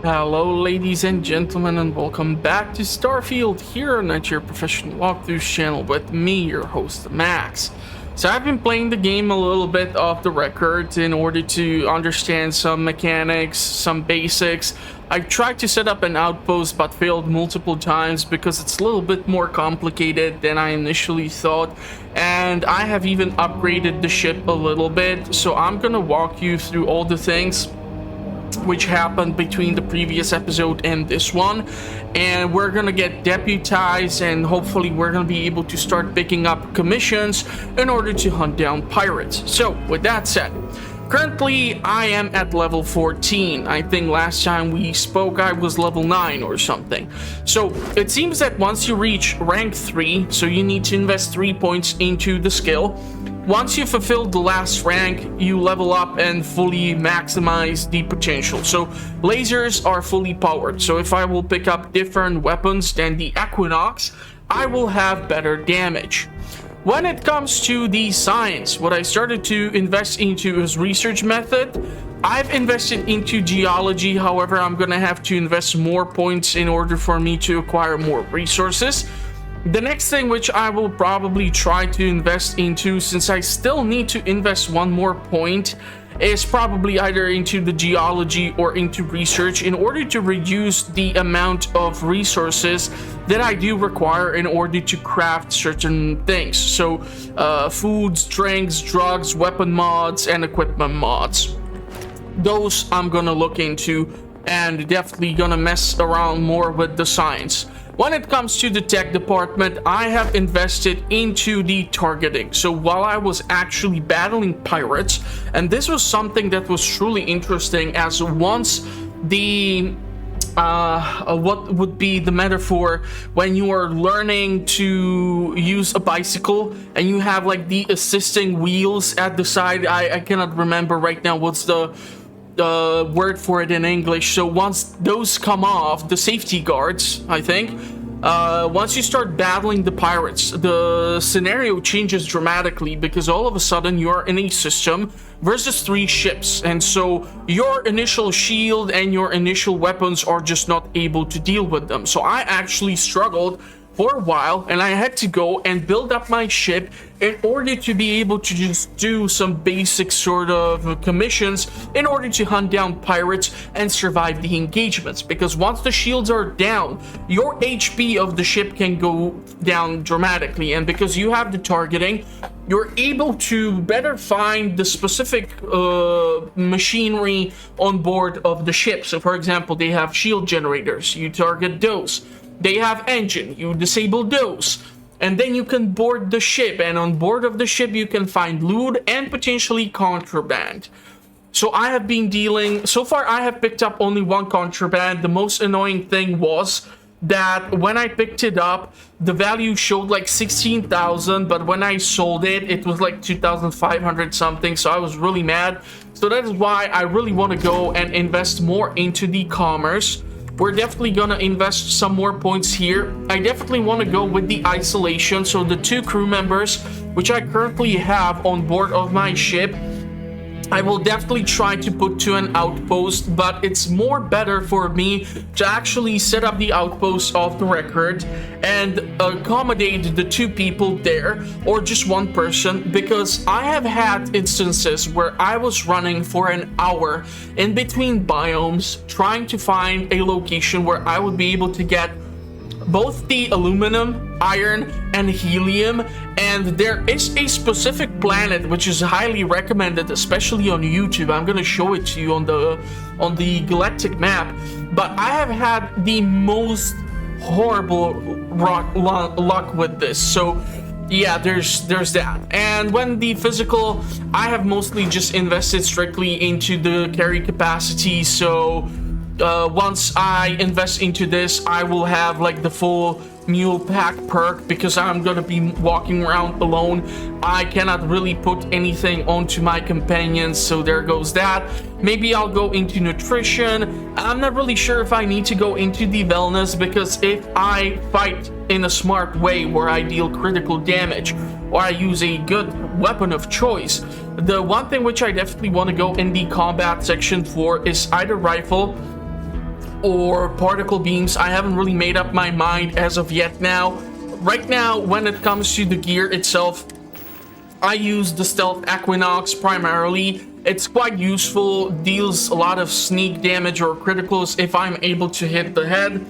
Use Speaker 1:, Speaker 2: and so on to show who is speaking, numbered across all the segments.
Speaker 1: Hello ladies and gentlemen, and welcome back to Starfield here on your professional walkthroughs channel with me, your host Max. So I've been playing the game a little bit off the record in order to understand some mechanics, some basics. I've tried to set up an outpost but failed multiple times because it's a little bit more complicated than I initially thought, and I have even upgraded the ship a little bit. So I'm gonna walk you through all the things which happened between the previous episode and this one, and we're gonna get deputized, and hopefully we're gonna be able to start picking up commissions in order to hunt down pirates. So with that said, currently I am at level 14. I think last time we spoke I was level 9 or something. So it seems that once you reach rank 3, so you need to invest 3 points into the skill. Once you fulfill the last rank, you level up and fully maximize the potential. So lasers are fully powered. So if I will pick up different weapons than the Equinox, I will have better damage. When it comes to the science, what I started to invest into is research method. I've invested into geology, however, I'm gonna have to invest more points in order for me to acquire more resources. The next thing which I will probably try to invest into, since I still need to invest one more point, is probably either into the geology or into research in order to reduce the amount of resources that I do require in order to craft certain things. So foods, drinks, drugs, weapon mods, and equipment mods. Those I'm gonna look into, and definitely gonna mess around more with the science. When it comes to the tech department, I have invested into the targeting. So while I was actually battling pirates, and this was something that was truly interesting, as once the what would be the metaphor when you are learning to use a bicycle and you have like the assisting wheels at the side. I cannot remember right now what's the word for it in English. So once those come off, the safety guards, I think, once you start battling the pirates, the scenario changes dramatically, because all of a sudden you're in a system versus 3 ships, and so your initial shield and your initial weapons are just not able to deal with them. So I actually struggled for a while, and I had to go and build up my ship in order to be able to just do some basic sort of commissions in order to hunt down pirates and survive the engagements. Because once the shields are down, your HP of the ship can go down dramatically, and because you have the targeting, you're able to better find the specific machinery on board of the ship. So for example, they have shield generators, you target those. They have engine, you disable those, and then you can board the ship, and on board of the ship you can find loot and potentially contraband. So I have been dealing, so far I have picked up only 1 contraband. The most annoying thing was that when I picked it up, the value showed like 16,000, but when I sold it, it was like 2,500 something, so I was really mad. So that is why I really want to go and invest more into the commerce. We're definitely gonna invest some more points here. I definitely want to go with the isolation, so the 2 crew members which I currently have on board of my ship, I will definitely try to put to an outpost, but it's more better for me to actually set up the outpost off the record and accommodate the 2 people there, or just 1 person, because I have had instances where I was running for an hour in between biomes trying to find a location where I would be able to get both the aluminum, iron, and helium. And there is a specific planet which is highly recommended, especially on YouTube. I'm gonna show it to you on the galactic map, but I have had the most horrible luck with this. So yeah, there's that. And when the physical, I have mostly just invested strictly into the carry capacity. So once I invest into this, I will have like the full mule pack perk, because I'm gonna be walking around alone. I cannot really put anything onto my companions, so there goes that. Maybe I'll go into nutrition. I'm not really sure if I need to go into the wellness, because if I fight in a smart way where I deal critical damage or I use a good weapon of choice, the one thing which I definitely want to go in the combat section for is either rifle or particle beams. I haven't really made up my mind as of yet now. Right now, when it comes to the gear itself, I use the Stealth Equinox primarily. It's quite useful, deals a lot of sneak damage or criticals if I'm able to hit the head,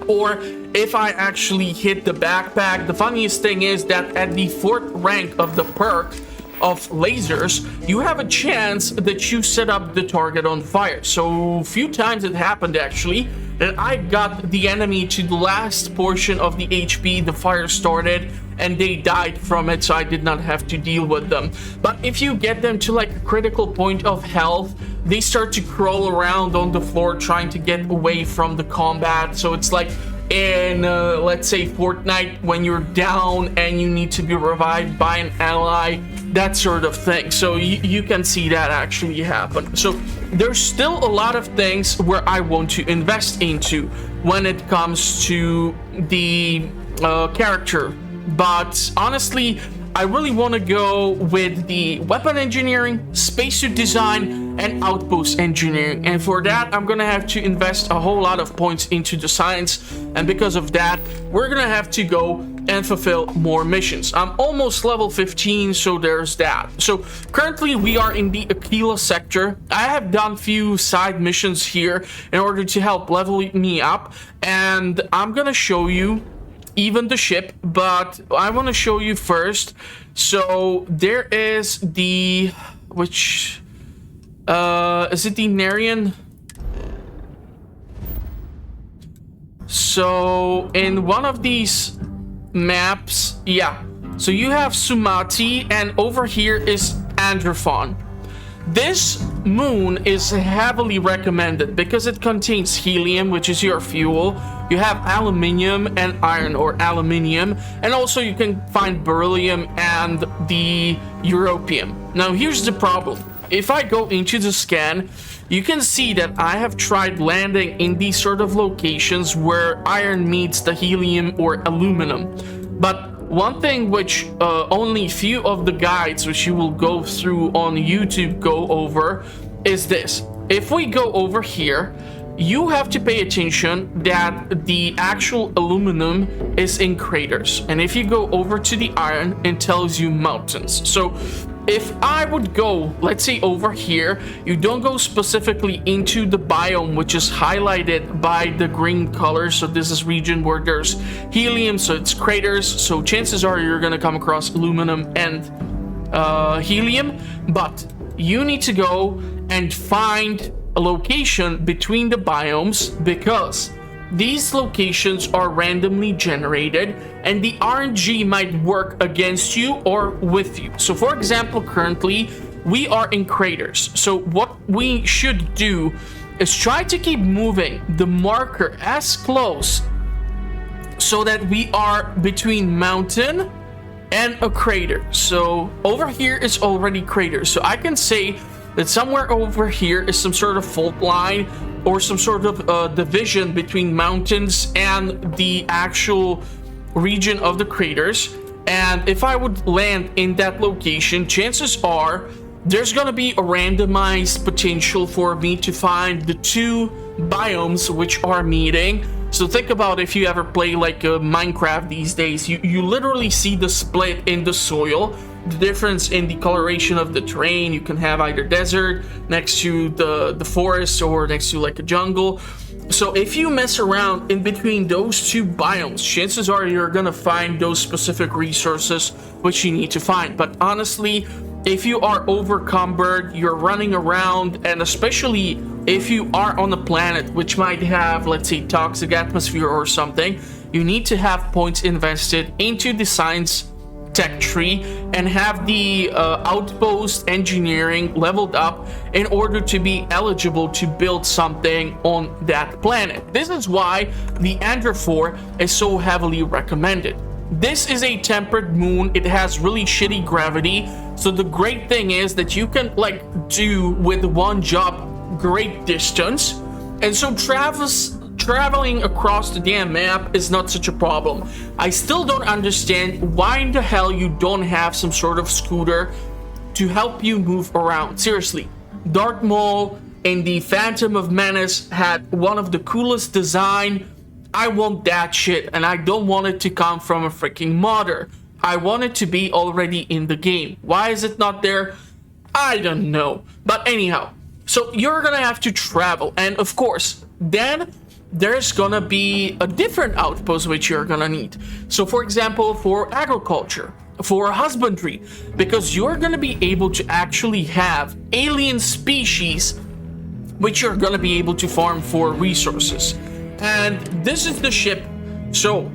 Speaker 1: or if I actually hit the backpack. The funniest thing is that at the 4th rank of the perk of lasers, you have a chance that you set up the target on fire. So a few times it happened actually that I got the enemy to the last portion of the HP, the fire started, and they died from it, so I did not have to deal with them. But if you get them to like a critical point of health, they start to crawl around on the floor trying to get away from the combat. So it's like in let's say Fortnite, when you're down and you need to be revived by an ally, that sort of thing. So you can see that actually happen. So there's still a lot of things where I want to invest into when it comes to the character, but honestly I really want to go with the weapon engineering, spacesuit design, and outpost engineering. And for that, I'm gonna have to invest a whole lot of points into the science. And because of that, we're gonna have to go and fulfill more missions. I'm almost level 15, so there's that. So currently we are in the Aquila sector. I have done few side missions here in order to help level me up. And I'm gonna show you even the ship, but I want to show you first. So there is the, which is it the Narian? So in one of these maps, yeah, so you have Sumati, and over here is Androphon. This moon is heavily recommended because it contains helium, which is your fuel. You have aluminium and iron, or aluminium, and also you can find beryllium and the europium. Now here's the problem. If I go into the scan, you can see that I have tried landing in these sort of locations where iron meets the helium or aluminum. But one thing which only few of the guides which you will go through on YouTube go over is this. If we go over here, you have to pay attention that the actual aluminum is in craters. And if you go over to the iron, it tells you mountains. So if I would go, let's say over here, you don't go specifically into the biome, which is highlighted by the green color. So this is region where there's helium, so it's craters. So chances are you're gonna come across aluminum and helium, but you need to go and find a location between the biomes, because these locations are randomly generated and the RNG might work against you or with you. So for example, currently we are in craters. So what we should do is try to keep moving the marker as close so that we are between mountain and a crater. So over here is already crater. So I can say that somewhere over here is some sort of fault line or some sort of division between mountains and the actual region of the craters. And if I would land in that location, chances are there's gonna be a randomized potential for me to find the two biomes which are meeting. So think about if you ever play like Minecraft these days, you literally see the split in the soil, the difference in the coloration of the terrain. You can have either desert next to the forest or next to like a jungle. So if you mess around in between those two biomes, chances are you're gonna find those specific resources which you need to find. But honestly, if you are overcumbered, you're running around, and especially if you are on a planet which might have, let's say, toxic atmosphere or something, you need to have points invested into the science tech tree and have the outpost engineering leveled up in order to be eligible to build something on that planet. This is why the Androphor is so heavily recommended. This is a tempered moon. It has really shitty gravity, so the great thing is that you can like do with one job great distance, and so traveling across the damn map is not such a problem. I still don't understand why in the hell you don't have some sort of scooter to help you move around. Seriously, Dark Maul, in the Phantom of Menace had one of the coolest design. I want that shit, and I don't want it to come from a freaking modder. I want it to be already in the game. Why is it not there? I don't know. But anyhow, so you're gonna have to travel, and of course, then there's gonna be a different outpost which you're gonna need. So for example, for agriculture, for husbandry, because you're gonna be able to actually have alien species which you're gonna be able to farm for resources. And this is the ship. So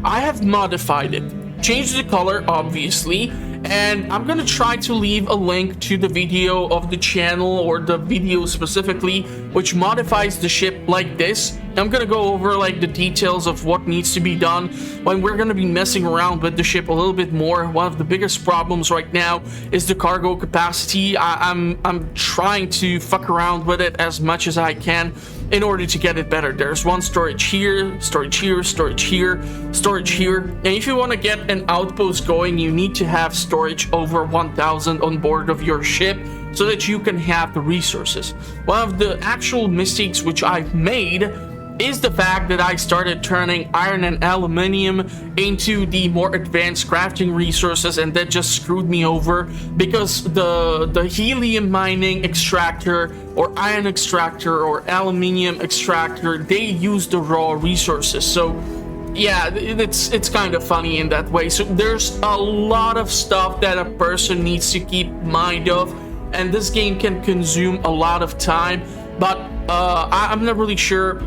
Speaker 1: I have modified it, changed the color obviously, and I'm gonna try to leave a link to the video of the channel, or the video specifically, which modifies the ship like this. I'm gonna go over like the details of what needs to be done when we're gonna be messing around with the ship a little bit more. One of the biggest problems right now is the cargo capacity. I'm trying to fuck around with it as much as I can in order to get it better. There's one storage here, storage here, storage here, storage here. And if you want to get an outpost going, you need to have storage over 1000 on board of your ship so that you can have the resources. One of the actual mistakes which I've made is the fact that I started turning iron and aluminium into the more advanced crafting resources, and that just screwed me over, because the helium mining extractor or iron extractor or aluminium extractor, they use the raw resources. So yeah, it's kind of funny in that way. So there's a lot of stuff that a person needs to keep mind of, and this game can consume a lot of time. But I'm not really sure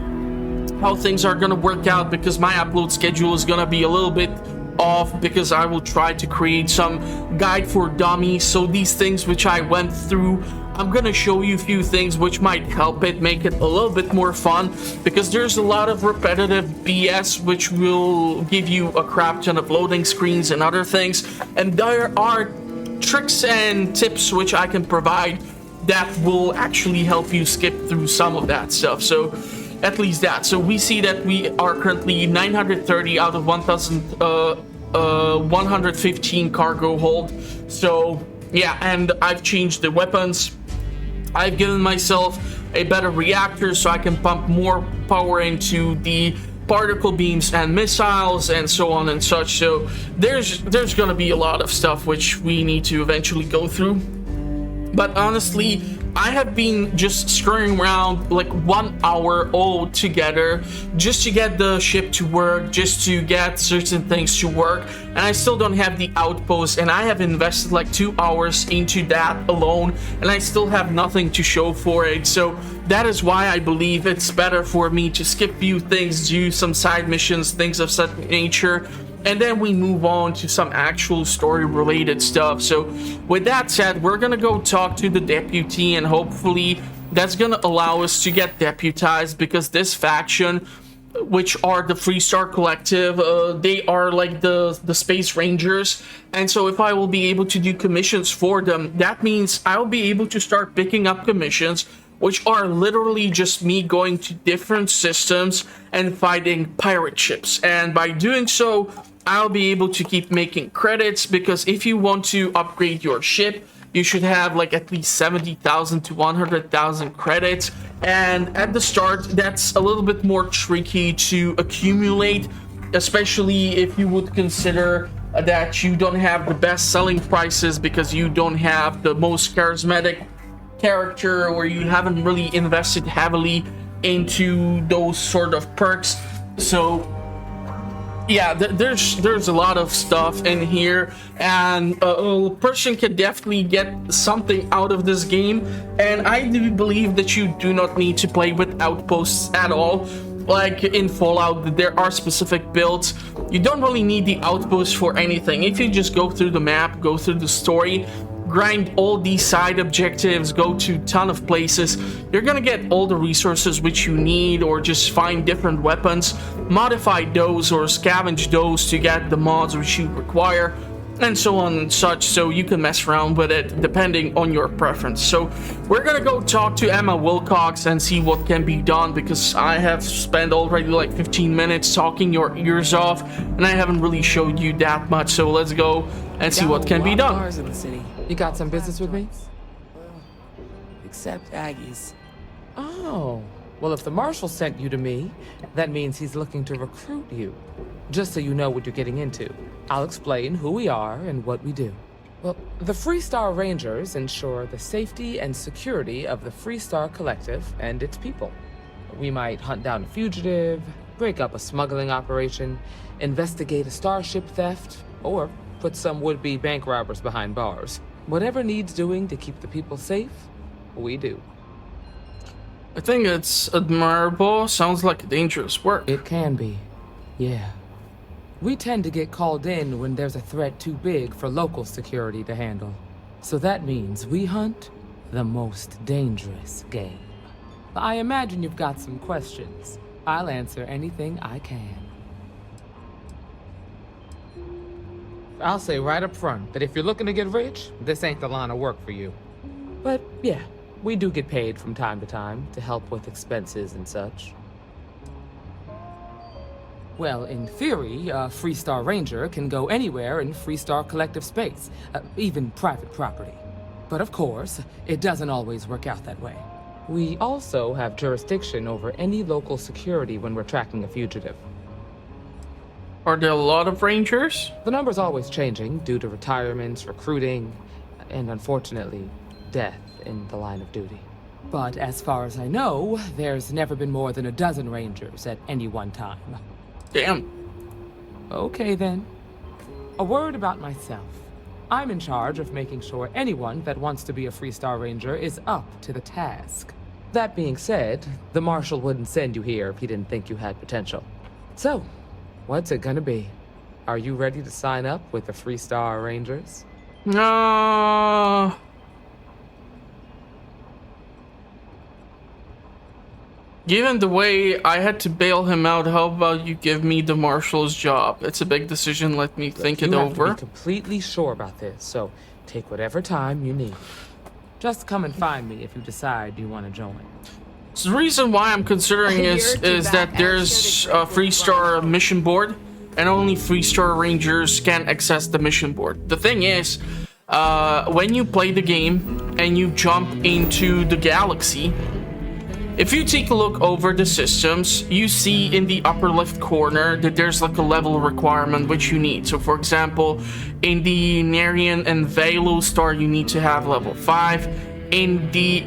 Speaker 1: how things are gonna work out, because my upload schedule is gonna be a little bit off, because I will try to create some guide for dummies. So these things which I went through, I'm gonna show you a few things which might help it make it a little bit more fun, because there's a lot of repetitive BS which will give you a crap ton of loading screens and other things, and there are tricks and tips which I can provide that will actually help you skip through some of that stuff. So at least that. So we see that we are currently 930 out of 1115 cargo hold. So yeah, and I've changed the weapons. I've given myself a better reactor so I can pump more power into the particle beams and missiles and so on and such. So there's gonna be a lot of stuff which we need to eventually go through. But honestly, I have been just screwing around like 1 hour all together just to get the ship to work, just to get certain things to work, and I still don't have the outpost, and I have invested like 2 hours into that alone, and I still have nothing to show for it. So that is why I believe it's better for me to skip few things, do some side missions, things of such nature, and then we move on to some actual story related stuff. So with that said, we're gonna go talk to the deputy, and hopefully that's gonna allow us to get deputized, because this faction, which are the Freestar Collective, they are like the Space Rangers, and so if I will be able to do commissions for them, that means I'll be able to start picking up commissions which are literally just me going to different systems and fighting pirate ships. And by doing so, I'll be able to keep making credits, because if you want to upgrade your ship, you should have like at least 70,000 to 100,000 credits. And at the start, that's a little bit more tricky to accumulate, especially if you would consider that you don't have the best selling prices, because you don't have the most charismatic character, or you haven't really invested heavily into those sort of perks. So yeah, there's a lot of stuff in here, and a person can definitely get something out of this game. And I do believe that you do not need to play with outposts at all. Like in Fallout, there are specific builds. You don't really need the outpost for anything. If you just go through the map, go through the story, grind all these side objectives, go to a ton of places, you're gonna get all the resources which you need, or just find different weapons, modify those or scavenge those to get the mods which you require, and so on and such. So you can mess around with it depending on your preference. So we're gonna go talk to Emma Wilcox and see what can be done, because I have spent already like 15 minutes talking your ears off, and I haven't really showed you that much. So let's go and see what can be done.
Speaker 2: Cars in the city. You got some business with me?
Speaker 3: Except Aggie's.
Speaker 2: Oh, well, if the Marshal sent you to me, that means he's looking to recruit you. Just so you know what you're getting into, I'll explain who we are and what we do. Well, the Freestar Rangers ensure the safety and security of the Freestar Collective and its people. We might hunt down a fugitive, break up a smuggling operation, investigate a starship theft, or put some would-be bank robbers behind bars. Whatever needs doing to keep the people safe, we do.
Speaker 1: I think it's admirable. Sounds like dangerous work.
Speaker 2: It can be, yeah. We tend to get called in when there's a threat too big for local security to handle. So that means we hunt the most dangerous game. I imagine you've got some questions. I'll answer anything I can. I'll say right up front that if you're looking to get rich, this ain't the line of work for you. But yeah, we do get paid from time to time to help with expenses and such. Well, in theory, a Freestar Ranger can go anywhere in Freestar Collective space, even private property. But of course, it doesn't always work out that way. We also have jurisdiction over any local security when we're tracking a fugitive.
Speaker 1: Are there a lot of Rangers?
Speaker 2: The number's always changing due to retirements, recruiting, and unfortunately, death in the line of duty. But as far as I know, there's never been more than a dozen Rangers at any one time.
Speaker 1: Damn.
Speaker 2: Okay then. A word about myself. I'm in charge of making sure anyone that wants to be a Freestar Ranger is up to the task. That being said, the Marshal wouldn't send you here if he didn't think you had potential. So, what's it gonna be? Are you ready to sign up with the Freestar Rangers?
Speaker 1: Given the way I had to bail him out, how about you give me the Marshal's job? It's a big decision, let me think it over.
Speaker 2: You have to be completely sure about this, so take whatever time you need. Just come and find me if you decide you want to join.
Speaker 1: So the reason why I'm considering is that there's a Freestar mission board, and only Freestar Rangers can access the mission board. The thing is, when you play the game and you jump into the galaxy, if you take a look over the systems, you see in the upper left corner that there's like a level requirement which you need. So for example, in the Narian and Valo star, you need to have level 5. In the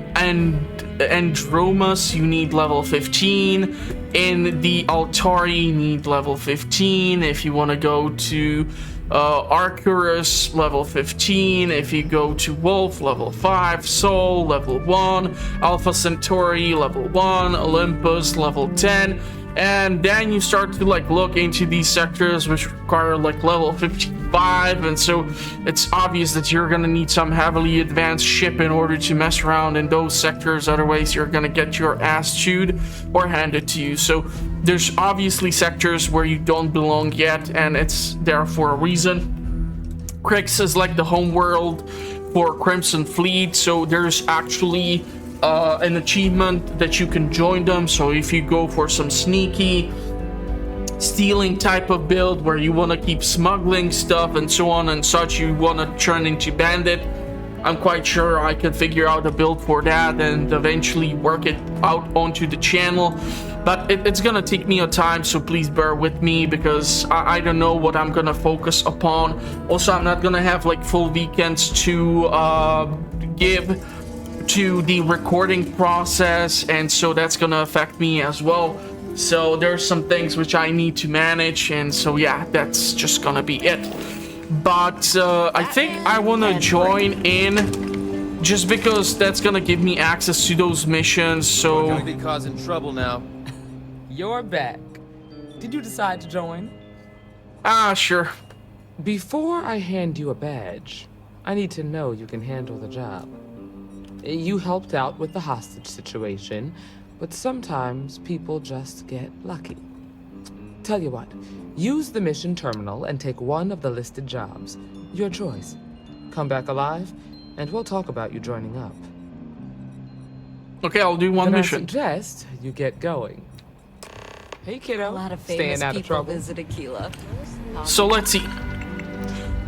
Speaker 1: Andromas, you need level 15. In the Altari, you need level 15. If you want to go to Arcturus, level 15. If you go to Wolf, level 5. Sol, level 1. Alpha Centauri, level 1. Olympus, level 10. And then you start to like look into these sectors which require like level 55, and so it's obvious that you're gonna need some heavily advanced ship in order to mess around in those sectors, otherwise you're gonna get your ass chewed or handed to you. So there's obviously sectors where you don't belong yet, and it's there for a reason. Crix is like the home world for Crimson Fleet, so there's actually an achievement that you can join them. So if you go for some sneaky stealing type of build where you want to keep smuggling stuff and so on and such, you want to turn into bandit, I'm quite sure I can figure out a build for that and eventually work it out onto the channel. But it's gonna take me a time, so please bear with me, because I don't know what I'm gonna focus upon. Also, I'm not gonna have like full weekends to give to the recording process, and so that's gonna affect me as well. So there's some things which I need to manage, and so yeah, that's just gonna be it. But I think I want to join in just because that's gonna give me access to those missions. So
Speaker 3: we're gonna be causing trouble now.
Speaker 2: You're back. Did you decide to join?
Speaker 1: Sure.
Speaker 2: Before I hand you a badge, I need to know you can handle the job. You helped out with the hostage situation, but sometimes people just get lucky. Tell you what, use the mission terminal and take one of the listed jobs. Your choice. Come back alive, and we'll talk about you joining up.
Speaker 1: Okay, I'll do one mission.
Speaker 2: I suggest you get going. Hey kiddo,
Speaker 4: A lot of
Speaker 2: staying
Speaker 4: famous
Speaker 2: out of
Speaker 4: people
Speaker 2: trouble.
Speaker 4: visit Aquila.
Speaker 1: So let's see.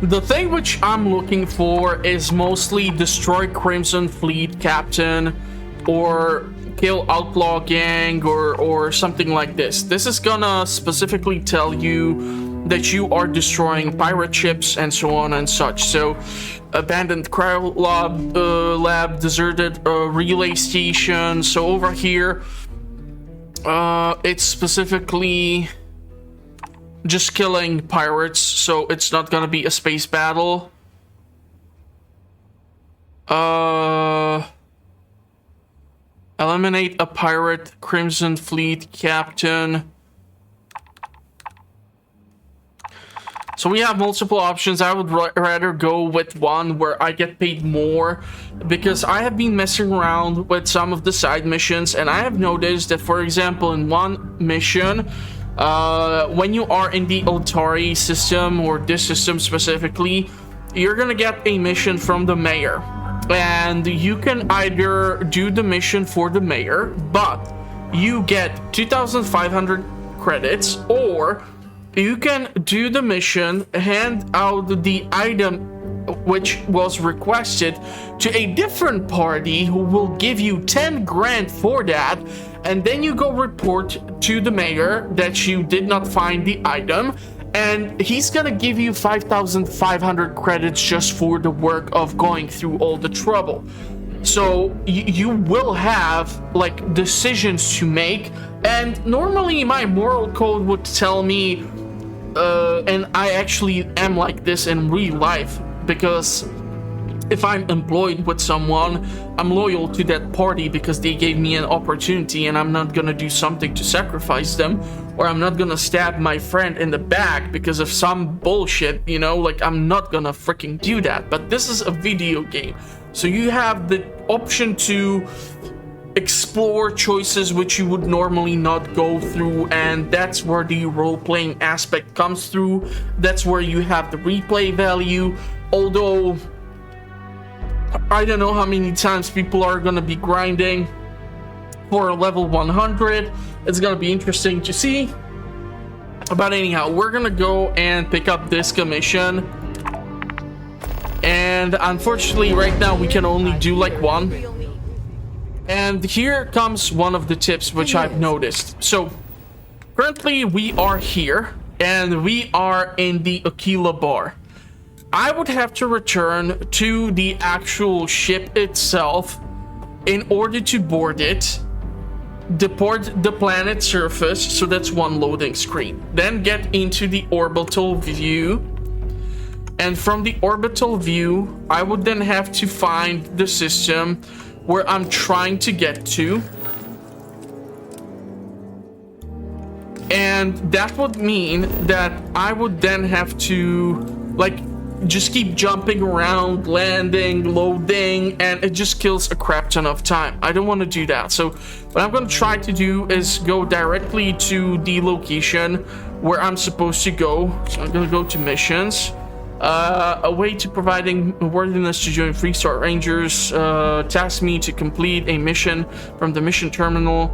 Speaker 1: The thing which I'm looking for is mostly destroy Crimson Fleet Captain, or kill outlaw gang or something like this. This is gonna specifically tell you that you are destroying pirate ships and so on and such. So abandoned cryo lab, deserted relay station. So over here it's specifically just killing pirates, so it's not gonna be a space battle. Eliminate a pirate, Crimson Fleet captain. So we have multiple options. I would rather go with one where I get paid more, because I have been messing around with some of the side missions, and I have noticed that, for example, in one mission, when you are in the Otari system, or this system specifically, you're gonna get a mission from the mayor. And you can either do the mission for the mayor, but you get 2,500 credits, or you can do the mission, hand out the item which was requested to a different party who will give you 10 grand for that, and then you go report to the mayor that you did not find the item, and he's gonna give you 5,500 credits just for the work of going through all the trouble. So you will have like decisions to make, and normally my moral code would tell me, and I actually am like this in real life, because if I'm employed with someone, I'm loyal to that party because they gave me an opportunity, and I'm not gonna do something to sacrifice them, or I'm not gonna stab my friend in the back because of some bullshit, you know, like I'm not gonna freaking do that. But this is a video game, so you have the option to explore choices which you would normally not go through, and that's where the role-playing aspect comes through. That's where you have the replay value. Although I don't know how many times people are gonna be grinding for a level 100. It's gonna be interesting to see. But anyhow, we're gonna go and pick up this commission, and unfortunately right now we can only do like one. And here comes one of the tips which I've noticed. So currently we are here, and we are in the Aquila bar. I would have to return to the actual ship itself in order to board it, deport the planet surface, so that's one loading screen, then get into the orbital view, and from the orbital view I would then have to find the system where I'm trying to get to, and that would mean that I would then have to like just keep jumping around, landing, loading, and it just kills a crap ton of time. I don't want to do that. So what I'm going to try to do is go directly to the location where I'm supposed to go. So I'm going to go to missions. A way to providing worthiness to join Freestar Rangers. Task me to complete a mission from the mission terminal.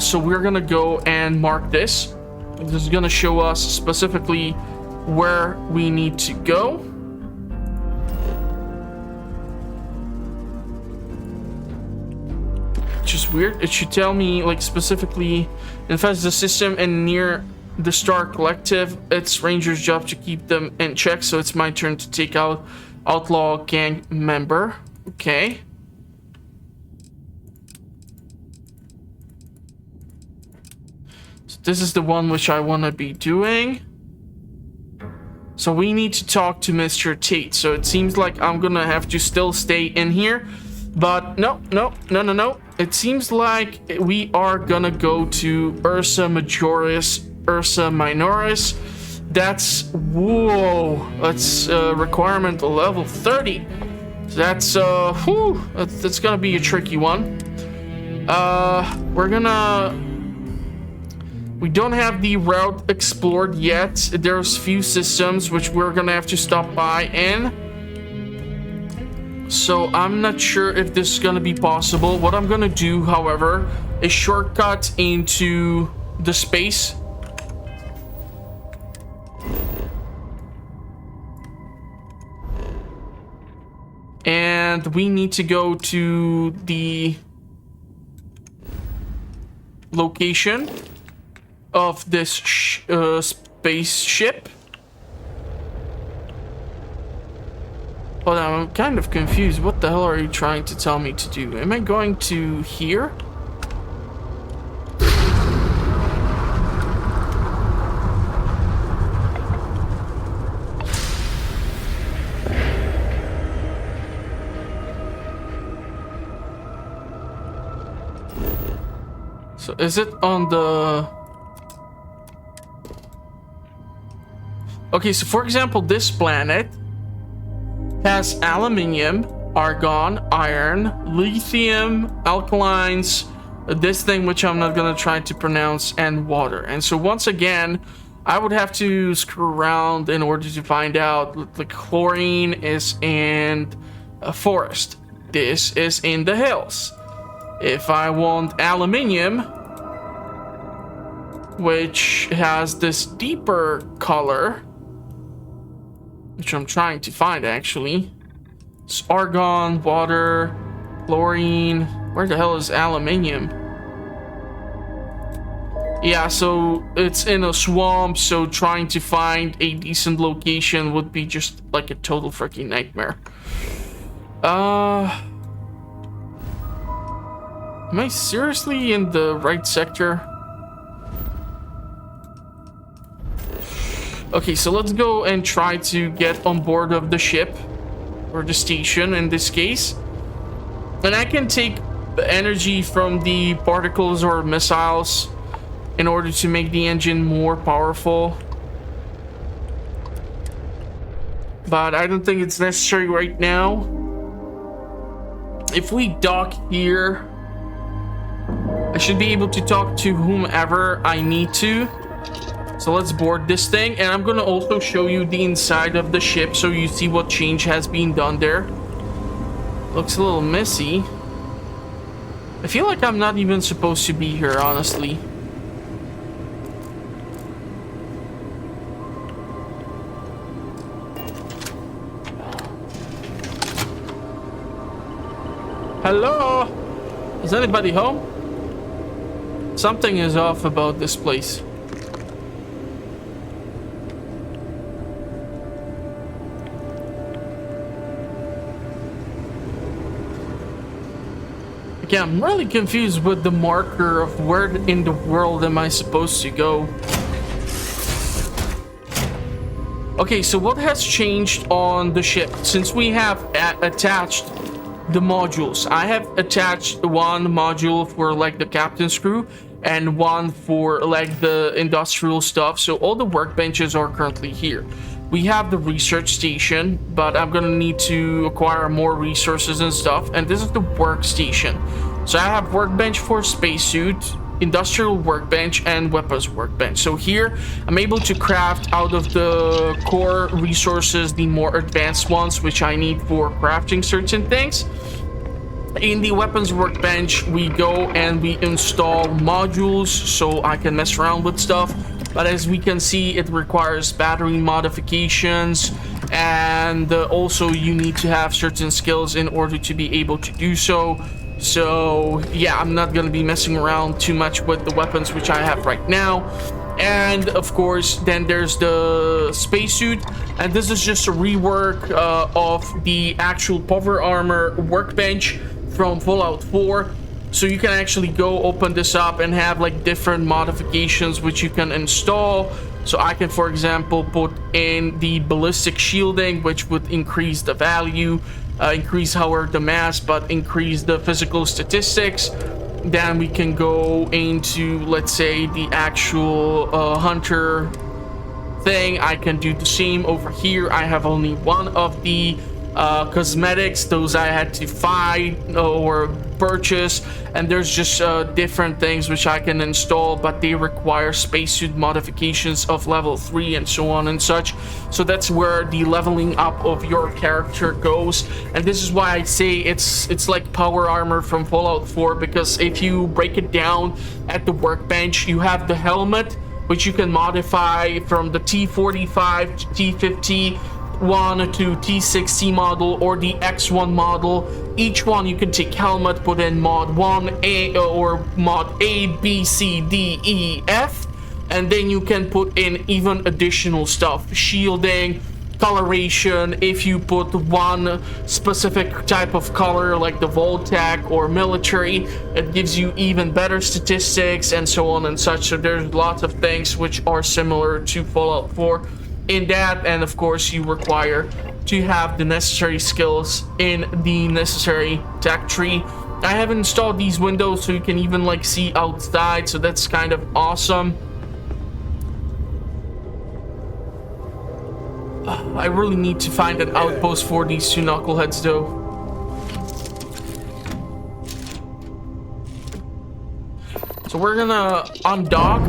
Speaker 1: So we're going to go and mark this. This is going to show us specifically where we need to go. Which is weird. It should tell me like specifically infest the system and near the Star Collective. It's Rangers' job to keep them in check, so it's my turn to take out outlaw gang member. Okay. So this is the one which I want to be doing. So we need to talk to Mr. Tate. So it seems like I'm gonna have to still stay in here. But no. It seems like we are gonna go to Ursa Majoris, Ursa Minoris. That's, whoa, that's requirement level 30. That's, that's gonna be a tricky one. We don't have the route explored yet. There's few systems which we're gonna have to stop by in. So I'm not sure if this is gonna be possible. What I'm gonna do, however, is shortcut into the space. And and we need to go to the location of this spaceship. Hold on, I'm kind of confused. What the hell are you trying to tell me to do? Am I going to here? So is it on the... Okay, so for example, this planet has aluminium, argon, iron, lithium, alkalines, this thing which I'm not gonna try to pronounce, and water. And so once again, I would have to screw around in order to find out. The chlorine is in a forest. This is in the hills. If I want aluminium, which has this deeper color, which I'm trying to find actually, it's argon, water, chlorine. Where the hell is aluminium? Yeah, so it's in a swamp, so trying to find a decent location would be just like a total freaking nightmare. Am I seriously in the right sector? Okay, so let's go and try to get on board of the ship, or the station in this case. And I can take the energy from the particles or missiles in order to make the engine more powerful. But I don't think it's necessary right now. If we dock here, I should be able to talk to whomever I need to. So let's board this thing, and I'm gonna also show you the inside of the ship so you see what change has been done there. Looks a little messy. I feel like I'm not even supposed to be here, honestly. Hello? Is anybody home? Something is off about this place. Yeah, I'm really confused with the marker of where in the world am I supposed to go. Okay, so what has changed on the ship? Since we have attached the modules, I have attached one module for like the captain's crew and one for like the industrial stuff. So all the workbenches are currently here. We have the research station, but I'm gonna need to acquire more resources and stuff. And this is the workstation. So I have workbench for spacesuit, industrial workbench, and weapons workbench. So here I'm able to craft out of the core resources the more advanced ones, which I need for crafting certain things. In the weapons workbench, we go and we install modules so I can mess around with stuff. But as we can see, it requires battery modifications, and also you need to have certain skills in order to be able to do so. So yeah, I'm not going to be messing around too much with the weapons which I have right now. And of course, then there's the spacesuit, and this is just a rework of the actual power armor workbench from Fallout 4. So you can actually go open this up and have like different modifications which you can install. So I can, for example, put in the ballistic shielding, which would increase the value, increase however the mass, but increase the physical statistics. Then we can go into, let's say, the actual hunter thing. I can do the same over here. I have only one of the cosmetics, those I had to find or purchase, and there's just different things which I can install, but they require spacesuit modifications of level 3 and so on and such. So that's where the leveling up of your character goes, and this is why I say it's like power armor from Fallout 4, because if you break it down at the workbench, you have the helmet, which you can modify from the T45 to T50. T1 to T60 model or the X1 model. Each one you can take helmet, put in mod 1, A or mod A, B, C, D, E, F. And then you can put in even additional stuff. Shielding, coloration. If you put one specific type of color like the Voltec or military, it gives you even better statistics and so on and such. So there's lots of things which are similar to Fallout 4 in that, and of course you require to have the necessary skills in the necessary tech tree. I have installed these windows so you can even like see outside, so that's kind of awesome. I really need to find an outpost for these two knuckleheads though. So we're gonna undock.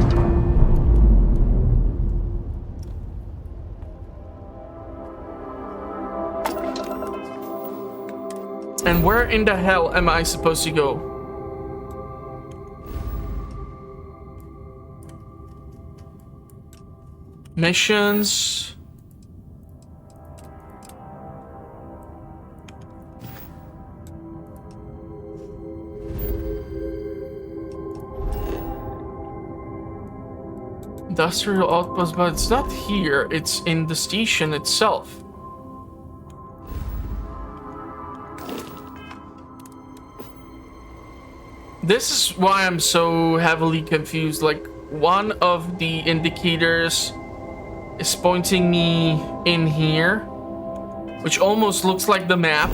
Speaker 1: And where in the hell am I supposed to go? Missions. Industrial outpost, but it's not here, it's in the station itself. This is why I'm so heavily confused. Like, one of the indicators is pointing me in here, which almost looks like the map.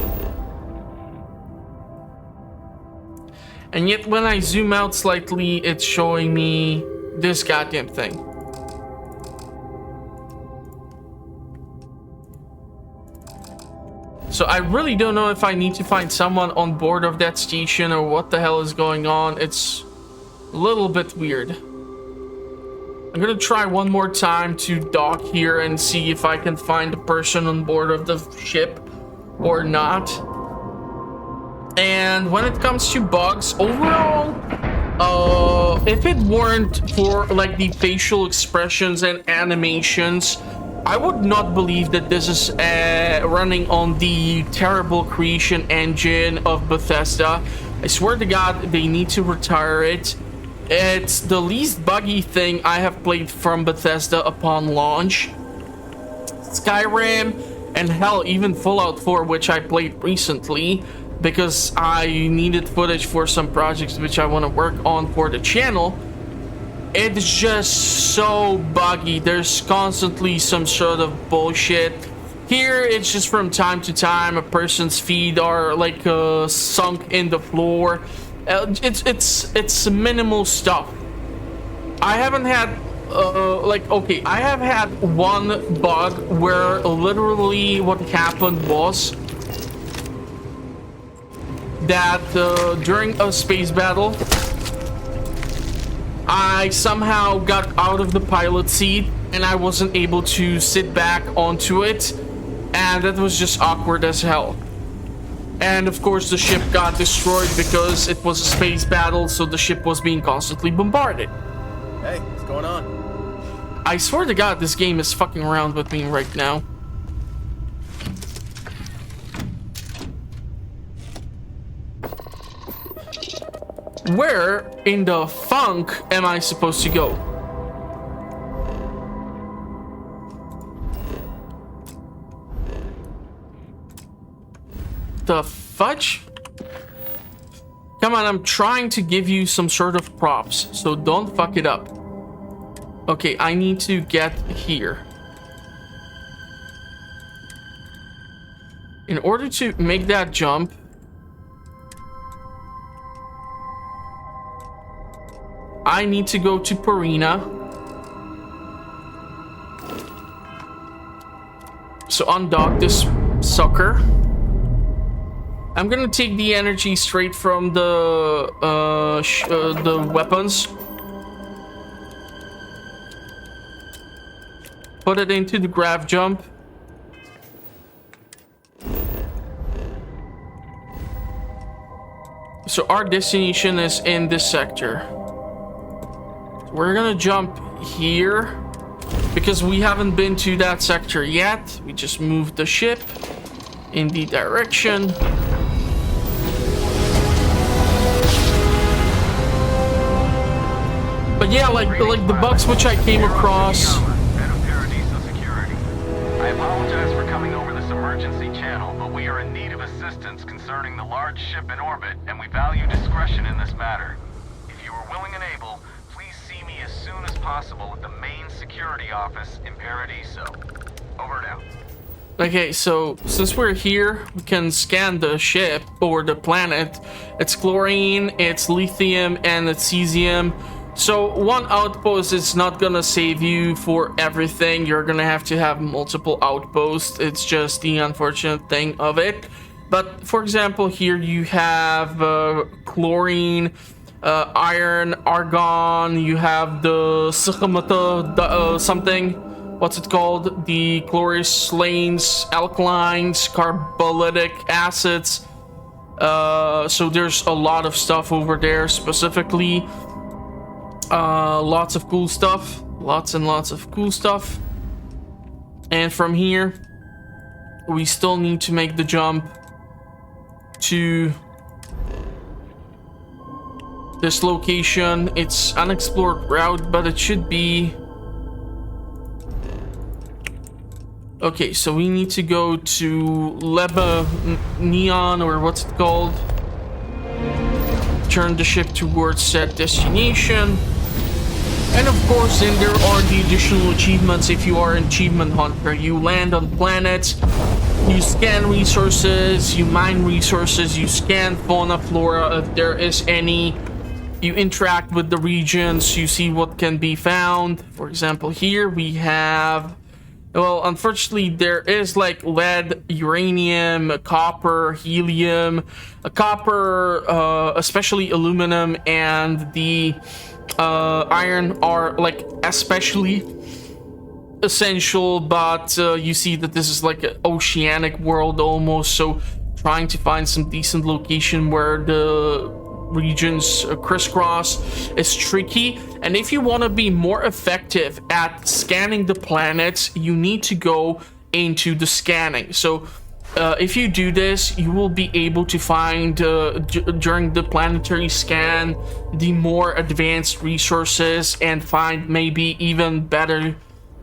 Speaker 1: And yet when I zoom out slightly, it's showing me this goddamn thing. So I really don't know if I need to find someone on board of that station or what the hell is going on. It's a little bit weird. I'm gonna try one more time to dock here and see if I can find a person on board of the ship or not. And when it comes to bugs, overall, if it weren't for like the facial expressions and animations, I would not believe that this is running on the terrible creation engine of Bethesda. I swear to God, they need to retire it. It's the least buggy thing I have played from Bethesda upon launch. Skyrim, and hell, even Fallout 4, which I played recently because I needed footage for some projects which I want to work on for the channel. It's just so buggy. There's constantly some sort of bullshit. Here, it's just from time to time a person's feet are like sunk in the floor. It's minimal stuff. I haven't had okay, I have had one bug where literally what happened was that during a space battle, I somehow got out of the pilot seat and I wasn't able to sit back onto it, and that was just awkward as hell. And of course the ship got destroyed because it was a space battle, so the ship was being constantly bombarded.
Speaker 3: Hey, what's going on?
Speaker 1: I swear to God, this game is fucking around with me right now. Where in the funk am I supposed to go? The fudge? Come on, I'm trying to give you some sort of props, so don't fuck it up. Okay, I need to get here. In order to make that jump, I need to go to Purina. So undock this sucker. I'm gonna take the energy straight from the weapons. Put it into the grav jump. So our destination is in this sector. We're gonna jump here because we haven't been to that sector yet. We just moved the ship in the direction. But yeah, like the bugs which I came across.
Speaker 4: I apologize for coming over this emergency channel, but we are in need of assistance concerning the large ship in orbit, and we value discretion in this matter. If you are willing and able, please see me as soon as possible at the main security office in Paradiso. Over and out.
Speaker 1: Okay, so since we're here, we can scan the ship or the planet. It's chlorine, it's lithium, and it's cesium. So one outpost is not gonna save you for everything. You're gonna have to have multiple outposts. It's just the unfortunate thing of it. But for example, here you have chlorine, iron, argon. You have the something. What's it called? The chlorous lanes, alkalines, carbolytic acids. So there's a lot of stuff over there specifically. Lots of cool stuff, lots and lots of cool stuff. And from here we still need to make the jump to this location. It's unexplored route, but it should be okay. So we need to go to Neon, or what's it called, turn the ship towards said destination. And of course, then there are the additional achievements. If you are an achievement hunter, you land on planets, you scan resources, you mine resources, you scan fauna, flora, if there is any. You interact with the regions, you see what can be found. For example, here we have, well, unfortunately, there is like lead, uranium, copper, helium, copper, especially aluminum, and the iron are like especially essential. But you see that this is like an oceanic world almost, so trying to find some decent location where the regions crisscross is tricky. And if you want to be more effective at scanning the planets, you need to go into the scanning. So if you do this, you will be able to find during the planetary scan the more advanced resources and find maybe even better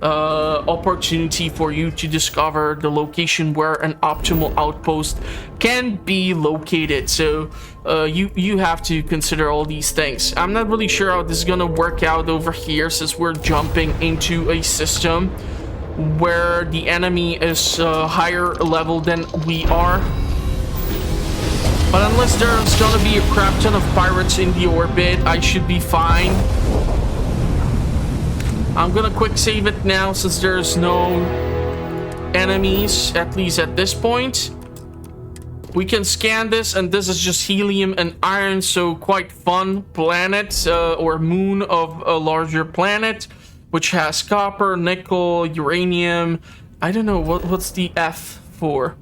Speaker 1: opportunity for you to discover the location where an optimal outpost can be located. So you have to consider all these things. I'm not really sure how this is gonna work out over here, since we're jumping into a system where the enemy is higher level than we are. But unless there's gonna be a crap ton of pirates in the orbit, I should be fine. I'm gonna quick save it now since there's no enemies, at least at this point. We can scan this, and this is just helium and iron, so quite fun planet or moon of a larger planet, which has copper, nickel, uranium. I don't know what's the F for,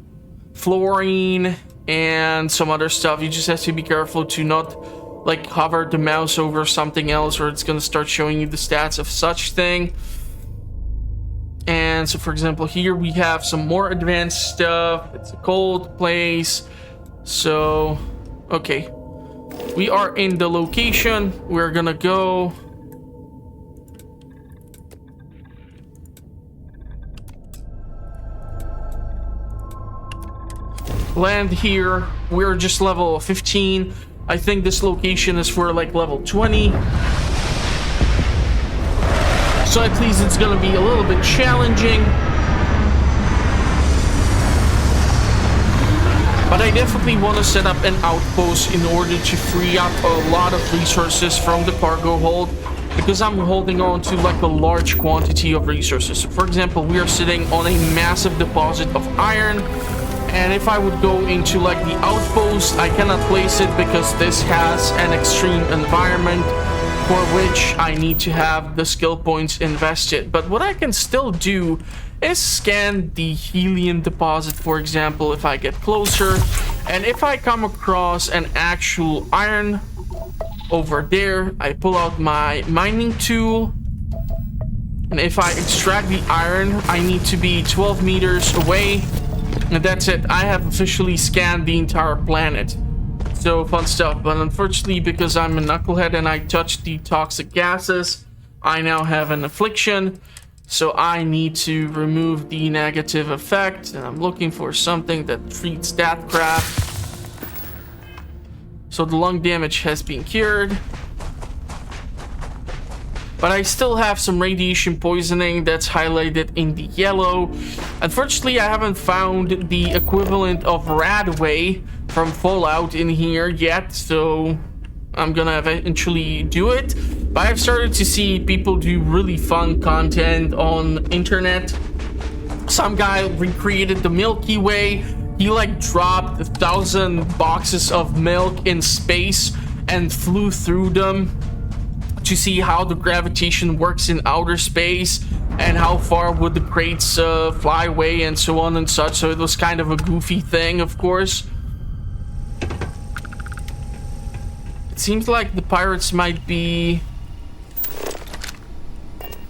Speaker 1: fluorine, and some other stuff. You just have to be careful to not like hover the mouse over something else, or it's gonna start showing you the stats of such thing. And so for example, here we have some more advanced stuff. It's a cold place. So okay, we are in the location. We're gonna go land here. We're just level 15. I think this location is for like level 20. So at least it's gonna be a little bit challenging. But I definitely want to set up an outpost in order to free up a lot of resources from the cargo hold, because I'm holding on to like a large quantity of resources. So for example, we are sitting on a massive deposit of iron. And if I would go into like the outpost, I cannot place it because this has an extreme environment for which I need to have the skill points invested. But what I can still do is scan the helium deposit, for example, if I get closer. And if I come across an actual iron over there, I pull out my mining tool. And if I extract the iron, I need to be 12 meters away. And that's it. I have officially scanned the entire planet. So fun stuff. But unfortunately, because I'm a knucklehead and I touched the toxic gases, I now have an affliction. So I need to remove the negative effect. And I'm looking for something that treats that crap. So the lung damage has been cured. But I still have some radiation poisoning that's highlighted in the yellow. Unfortunately, I haven't found the equivalent of Radway from Fallout in here yet, so I'm gonna eventually do it. But I've started to see people do really fun content on internet. Some guy recreated the Milky Way. He like dropped 1,000 boxes of milk in space and flew through them to see how the gravitation works in outer space and how far would the crates fly away and so on and such. So it was kind of a goofy thing, of course. It seems like the pirates might be...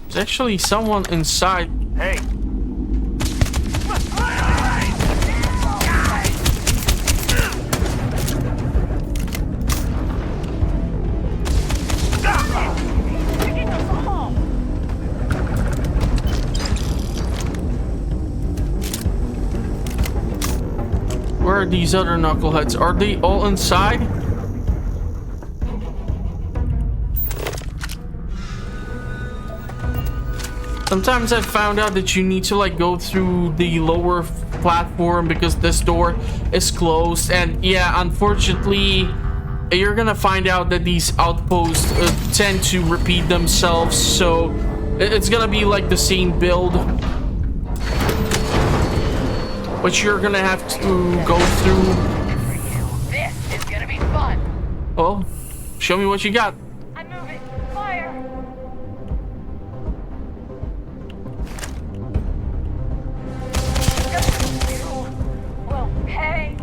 Speaker 1: There's actually someone inside.
Speaker 3: Hey.
Speaker 1: Where are these other knuckleheads? Are they all inside? Sometimes I found out that you need to like go through the lower platform because this door is closed. And yeah, unfortunately, you're gonna find out that these outposts tend to repeat themselves. So it's gonna be like the same build. But you're gonna have to go through.
Speaker 5: This is gonna be fun.
Speaker 1: Oh, show me what you got.
Speaker 5: I'm moving. Fire. Well, hey.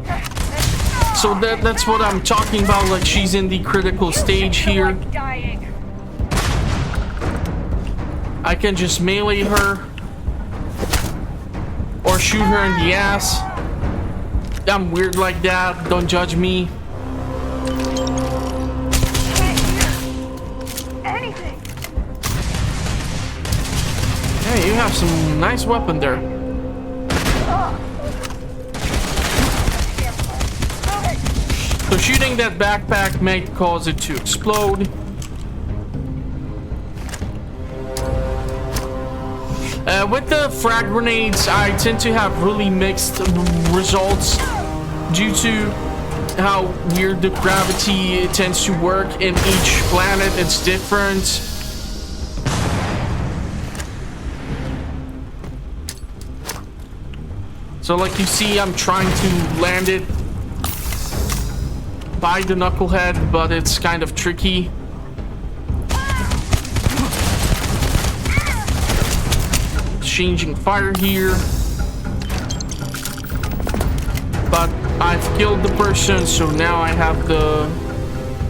Speaker 1: So that's what I'm talking about. Like she's in the critical stage here.
Speaker 5: Dying.
Speaker 1: I can just melee her. Or shoot her in the ass. I'm weird like that. Don't judge me.
Speaker 5: Anything.
Speaker 1: Hey, you have some nice weapon there. So shooting that backpack might cause it to explode. With the frag grenades, I tend to have really mixed results due to how weird the gravity tends to work in each planet. It's different. So like you see, I'm trying to land it by the knucklehead, but it's kind of tricky. Changing fire here, but I've killed the person, so now I have the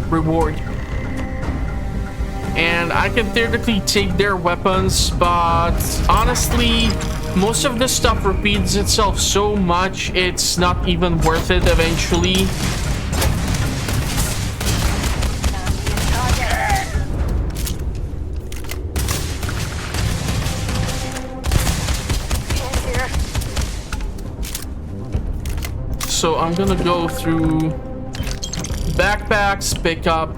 Speaker 1: reward. And I can theoretically take their weapons, but honestly, most of this stuff repeats itself so much, it's not even worth it eventually. So I'm gonna go through backpacks, pick up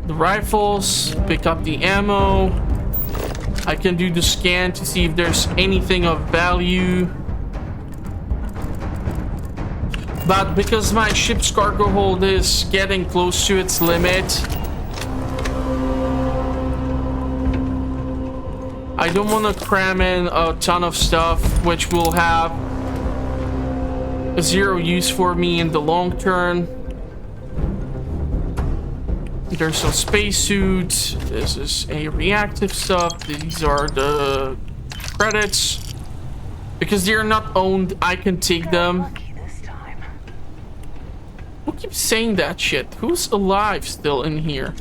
Speaker 1: the rifles, pick up the ammo. I can do the scan to see if there's anything of value. But because my ship's cargo hold is getting close to its limit, I don't want to cram in a ton of stuff which will have zero use for me in the long term. There's some spacesuits. This is a reactive stuff. These are the credits. Because they're not owned, I can take them. Who keeps saying that shit? Who's alive still in here?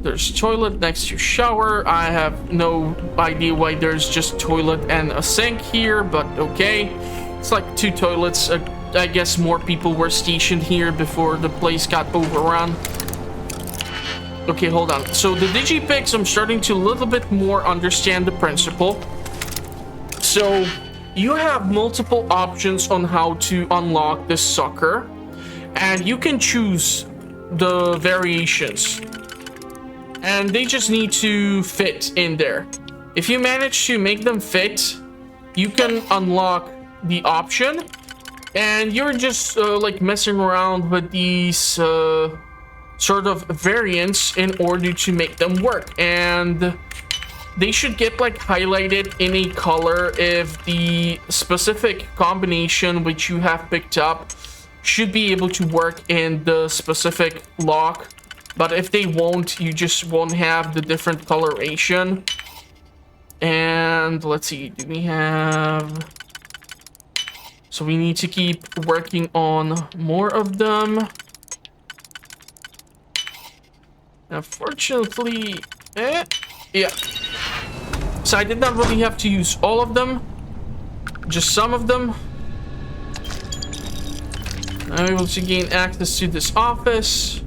Speaker 1: There's toilet next to shower. I have no idea why there's just toilet and a sink here, but okay. It's like 2 toilets. I guess more people were stationed here before the place got overrun. Okay, hold on. So the digipigs, I'm starting to a little bit more understand the principle. So you have multiple options on how to unlock this sucker, and you can choose the variations, and they just need to fit in there. If you manage to make them fit, you can unlock the option, and you're just like messing around with these sort of variants in order to make them work, and they should get like highlighted in a color if the specific combination which you have picked up should be able to work in the specific lock. But if they won't, you just won't have the different coloration. And let's see, do we have... So we need to keep working on more of them. Unfortunately, yeah. So I did not really have to use all of them, just some of them. I'm able to gain access to this office.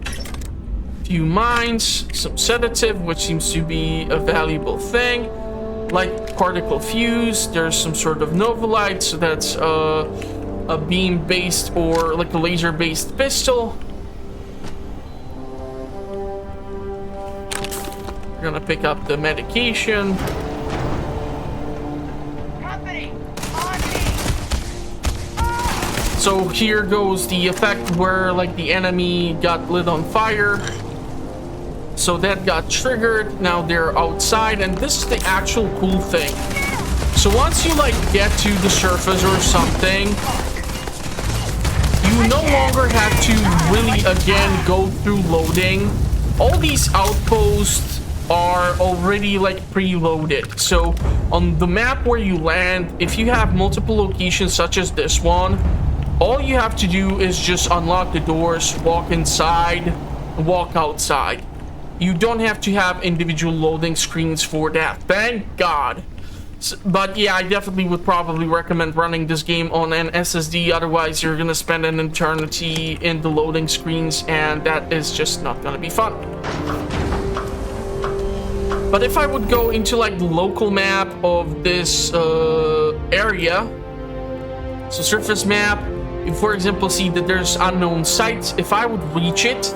Speaker 1: Few mines, some sedative, which seems to be a valuable thing. Light particle fuse, there's some sort of novolite, so that's a beam-based or like a laser-based pistol. We're gonna pick up the medication.
Speaker 5: Company, on me.
Speaker 1: So here goes the effect where like the enemy got lit on fire. So that got triggered. Now they're outside, and this is the actual cool thing. So once you like get to the surface or something, you no longer have to really again go through loading. All these outposts are already like preloaded. So on the map where you land, if you have multiple locations such as this one, all you have to do is just unlock the doors, walk inside, walk outside. You don't have to have individual loading screens for that, thank God. But yeah, I definitely would probably recommend running this game on an SSD, otherwise you're gonna spend an eternity in the loading screens, and that is just not gonna be fun. But if I would go into like the local map of this area, so surface map, you for example see that there's unknown sites. If I would reach it,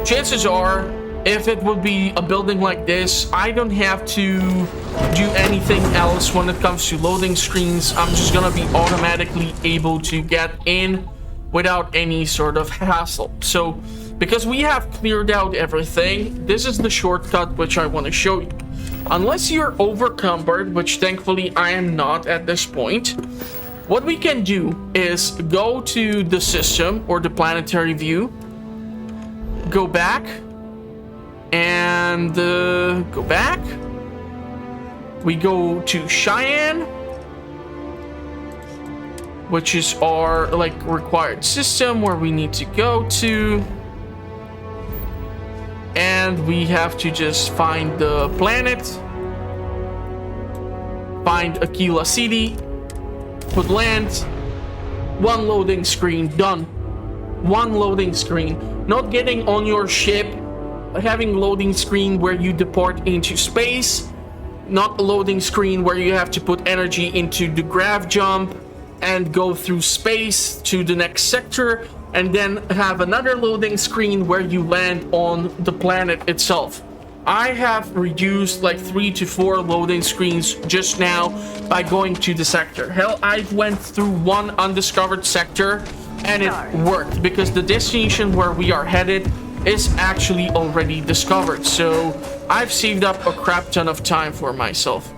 Speaker 1: chances are, if it would be a building like this, I don't have to do anything else when it comes to loading screens. I'm just gonna be automatically able to get in without any sort of hassle. So because we have cleared out everything, this is the shortcut which I want to show you. Unless you're overcumbered, which thankfully I am not at this point, what we can do is go to the system or the planetary view, go back, and go back. We go to Cheyenne, which is our like required system where we need to go to, and we have to just find the planet, find Aquila City, put land, one loading screen, done. One loading screen. Not getting on your ship, having loading screen where you depart into space, not a loading screen where you have to put energy into the grav jump and go through space to the next sector, and then have another loading screen where you land on the planet itself. I have reduced like 3 to 4 loading screens just now by going to the sector. Hell, I went through one undiscovered sector and it worked because the destination where we are headed is actually already discovered. So I've saved up a crap ton of time for myself.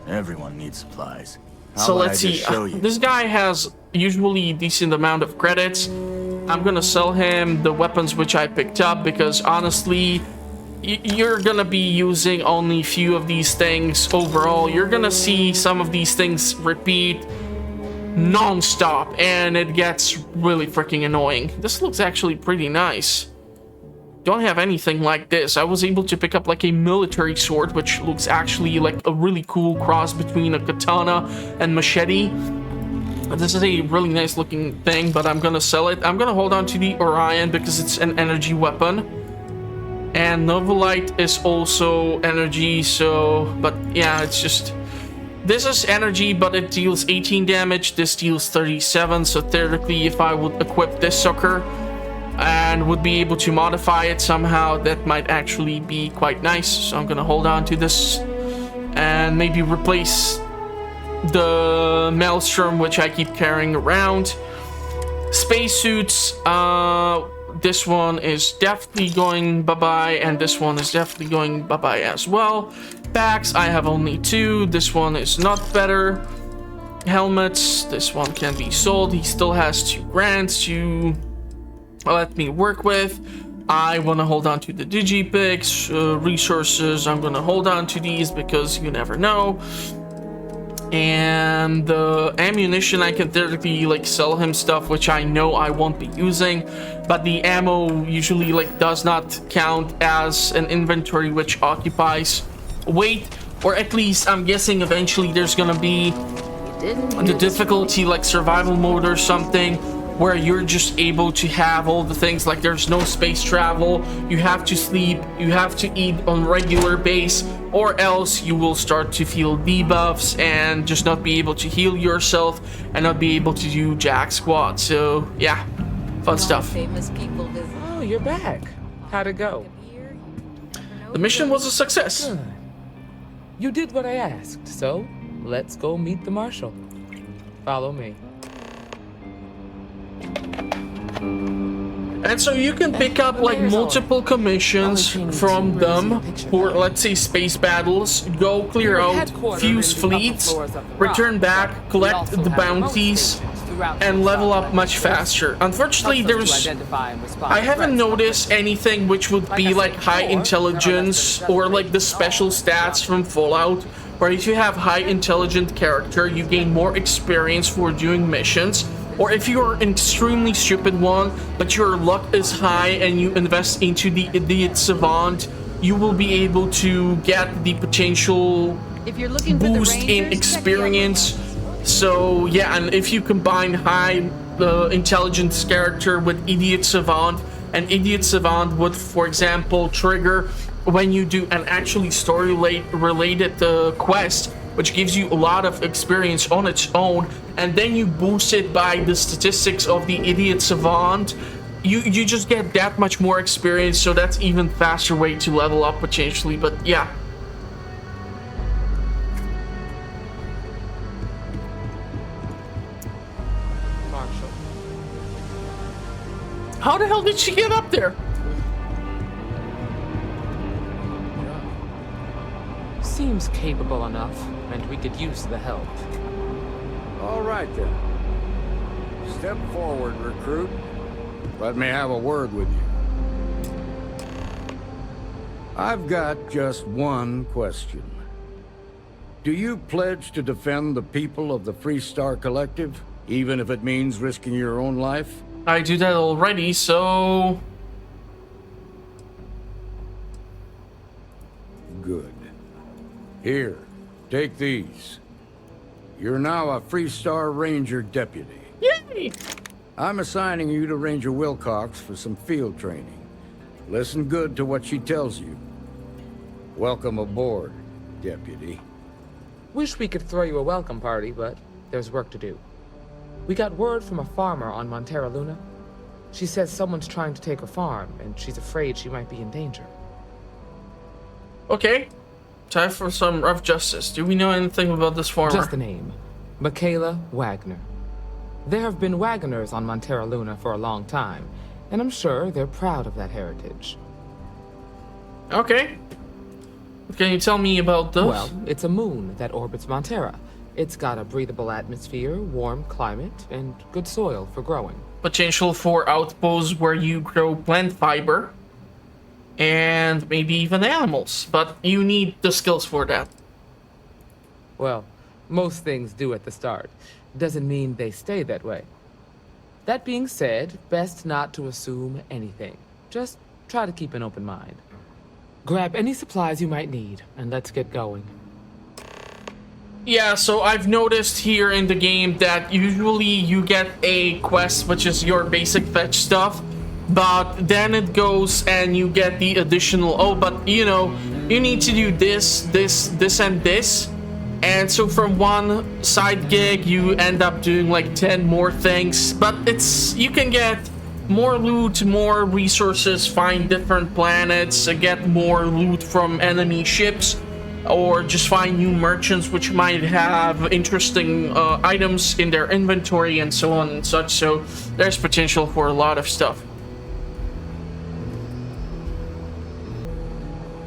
Speaker 3: Everyone needs supplies.
Speaker 1: So let's see. This guy has usually a decent amount of credits. I'm gonna sell him the weapons which I picked up because honestly, you're gonna be using only few of these things overall. You're gonna see some of these things repeat non-stop, and it gets really freaking annoying. This looks actually pretty nice. don't have anything like this. I was able to pick up like a military sword, which looks actually like a really cool cross between a katana and machete. This is a really nice looking thing, but I'm gonna sell it. I'm gonna hold on to the Orion because it's an energy weapon. And Novolite is also energy, so... But yeah, it's just... This is energy, but it deals 18 damage. This deals 37, so theoretically, if I would equip this sucker and would be able to modify it somehow, that might actually be quite nice. So I'm gonna hold on to this and maybe replace the Maelstrom, which I keep carrying around. Spacesuits, this one is definitely going bye-bye, and this one is definitely going bye-bye as well. Packs, I have only 2. This one is not better. Helmets, this one can be sold. He still has 2 grand to let me work with. I want to hold on to the digipicks. Resources, I'm going to hold on to these because you never know. And the ammunition, I can theoretically like sell him stuff which I know I won't be using, but the ammo usually like does not count as an inventory which occupies weight, or at least I'm guessing eventually there's gonna be the difficulty like survival mode or something where you're just able to have all the things, like there's no space travel, you have to sleep, you have to eat on regular base, or else you will start to feel debuffs and just not be able to heal yourself and not be able to do jack squat. So yeah, fun stuff.
Speaker 5: Famous people visit.
Speaker 2: Oh, you're back. How'd it go?
Speaker 1: The mission was a success.
Speaker 2: Good. You did what I asked, so let's go meet the Marshal. Follow me.
Speaker 1: And so you can pick up like multiple commissions from them for, let's say, space battles, go clear out, fuse fleets, return back, collect the bounties, and level up much faster. Unfortunately, I haven't noticed anything which would be like high intelligence or like the special stats from Fallout, where if you have high intelligent character, you gain more experience for doing missions. Or if you're an extremely stupid one, but your luck is high and you invest into the Idiot Savant, you will be able to get the potential
Speaker 5: If you're looking
Speaker 1: boost
Speaker 5: for the
Speaker 1: in
Speaker 5: Rangers,
Speaker 1: experience. So yeah, and if you combine high intelligence character with Idiot Savant, and Idiot Savant would, for example, trigger when you do an actually story-related quest, which gives you a lot of experience on its own, and then you boost it by the statistics of the Idiot Savant, you just get that much more experience, so that's even faster way to level up potentially. But yeah.
Speaker 2: Marshal.
Speaker 1: How the hell did she get up there?
Speaker 2: Seems capable enough, and we could use the help.
Speaker 6: All right, then. Step forward, recruit. Let me have a word with you. I've got just one question. Do you pledge to defend the people of the Freestar Collective, even if it means risking your own life?
Speaker 1: I do that already, so...
Speaker 6: Good. Here, take these. You're now a Freestar Ranger deputy.
Speaker 1: Yay!
Speaker 6: I'm assigning you to Ranger Wilcox for some field training. Listen good to what she tells you. Welcome aboard, deputy.
Speaker 2: Wish we could throw you a welcome party, but there's work to do. We got word from a farmer on Montera Luna. She says someone's trying to take her farm, and she's afraid she might be in danger.
Speaker 1: Okay. Time for some rough justice. Do we know anything about this farmer?
Speaker 2: Just the name. Michaela Wagner. There have been Wagoners on Montera Luna for a long time, and I'm sure they're proud of that heritage.
Speaker 1: Okay. Can you tell me about this?
Speaker 2: Well, it's a moon that orbits Montera. It's got a breathable atmosphere, warm climate, and good soil for growing.
Speaker 1: Potential for outposts where you grow plant fiber. And maybe even animals. But you need the skills for that.
Speaker 2: Well, most things do at the start. Doesn't mean they stay that way. That being said, best not to assume anything. Just try to keep an open mind. Grab any supplies you might need, and let's get going.
Speaker 1: Yeah, so I've noticed here in the game that usually you get a quest, which is your basic fetch stuff, but then it goes and you get the additional, oh, but you know, you need to do this, and this. And so from one side gig, you end up doing like 10 more things, but you can get more loot, more resources, find different planets, get more loot from enemy ships, or just find new merchants which might have interesting items in their inventory and so on and such. So there's potential for a lot of stuff.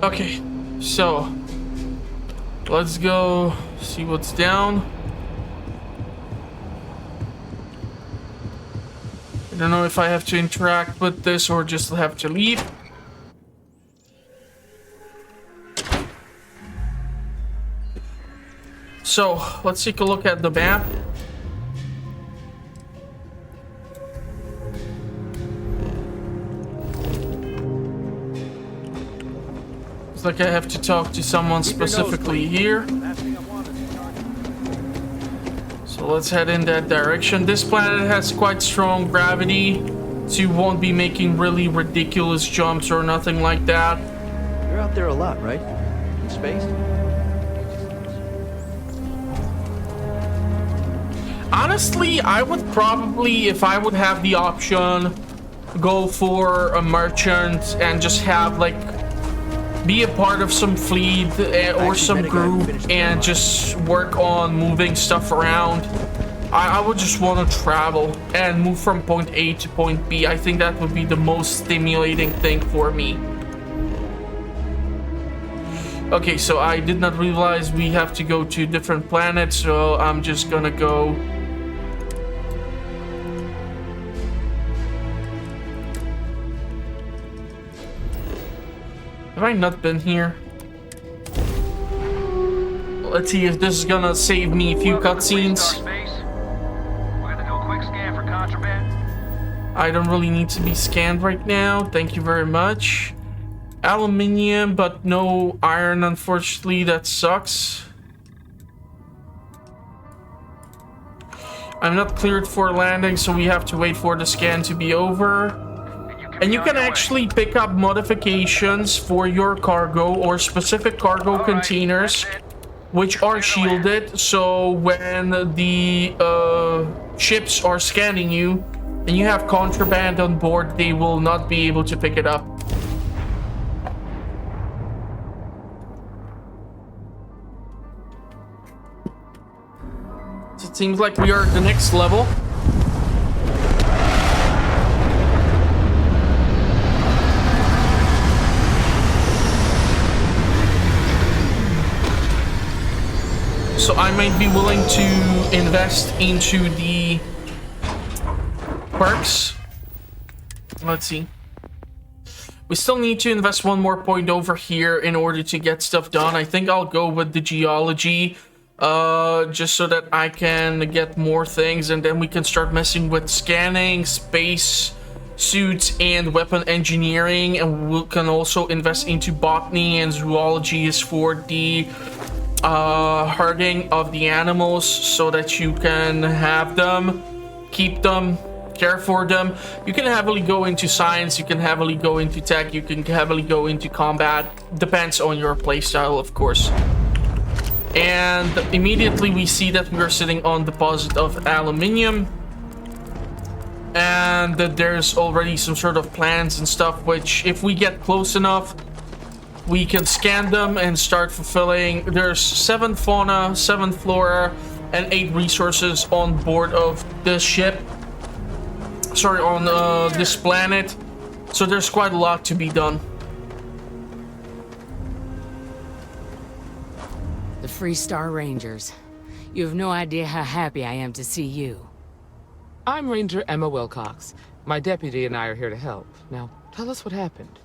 Speaker 1: Okay, so let's go see what's down. I don't know if I have to interact with this or just have to leave. So, let's take a look at the map. Looks like I have to talk to someone specifically here. So let's head in that direction. This planet has quite strong gravity, so you won't be making really ridiculous jumps or nothing like that.
Speaker 7: You're out there a lot, right? In space?
Speaker 1: Honestly, I would probably, if I would have the option, go for a merchant and just have like be a part of some fleet or some group and just work on moving stuff around. I would just want to travel and move from point A to point B. I think that would be the most stimulating thing for me. Okay, so I did not realize we have to go to different planets, so I'm just gonna go. Have I not been here? Let's see if this is gonna save me a few cutscenes.
Speaker 4: We're gonna do a quick scan for contraband.
Speaker 1: I don't really need to be scanned right now. Thank you very much. Aluminium, but no iron, unfortunately. That sucks. I'm not cleared for landing, so we have to wait for the scan to be over. And you can actually pick up modifications for your cargo or specific cargo containers, which are shielded. So when the ships are scanning you and you have contraband on board, they will not be able to pick it up. So it seems like we are at the next level. So I might be willing to invest into the perks. Let's see. We still need to invest one more point over here in order to get stuff done. I think I'll go with the geology, just so that I can get more things, and then we can start messing with scanning, space suits, and weapon engineering. And we can also invest into botany and zoology is for the herding of the animals, so that you can have them, keep them, care for them. You can heavily go into science, you can heavily go into tech, you can heavily go into combat. Depends on your playstyle, of course. And immediately we see that we are sitting on deposit of aluminium, and that there's already some sort of plans and stuff, which if we get close enough, we can scan them and start fulfilling. There's 7 fauna, 7 flora, and 8 resources on board of this ship. Sorry, on this planet. So there's quite a lot to be done.
Speaker 8: The Freestar Rangers. You have no idea how happy I am to see you.
Speaker 2: I'm Ranger Emma Wilcox. My deputy and I are here to help. Now, tell us what happened.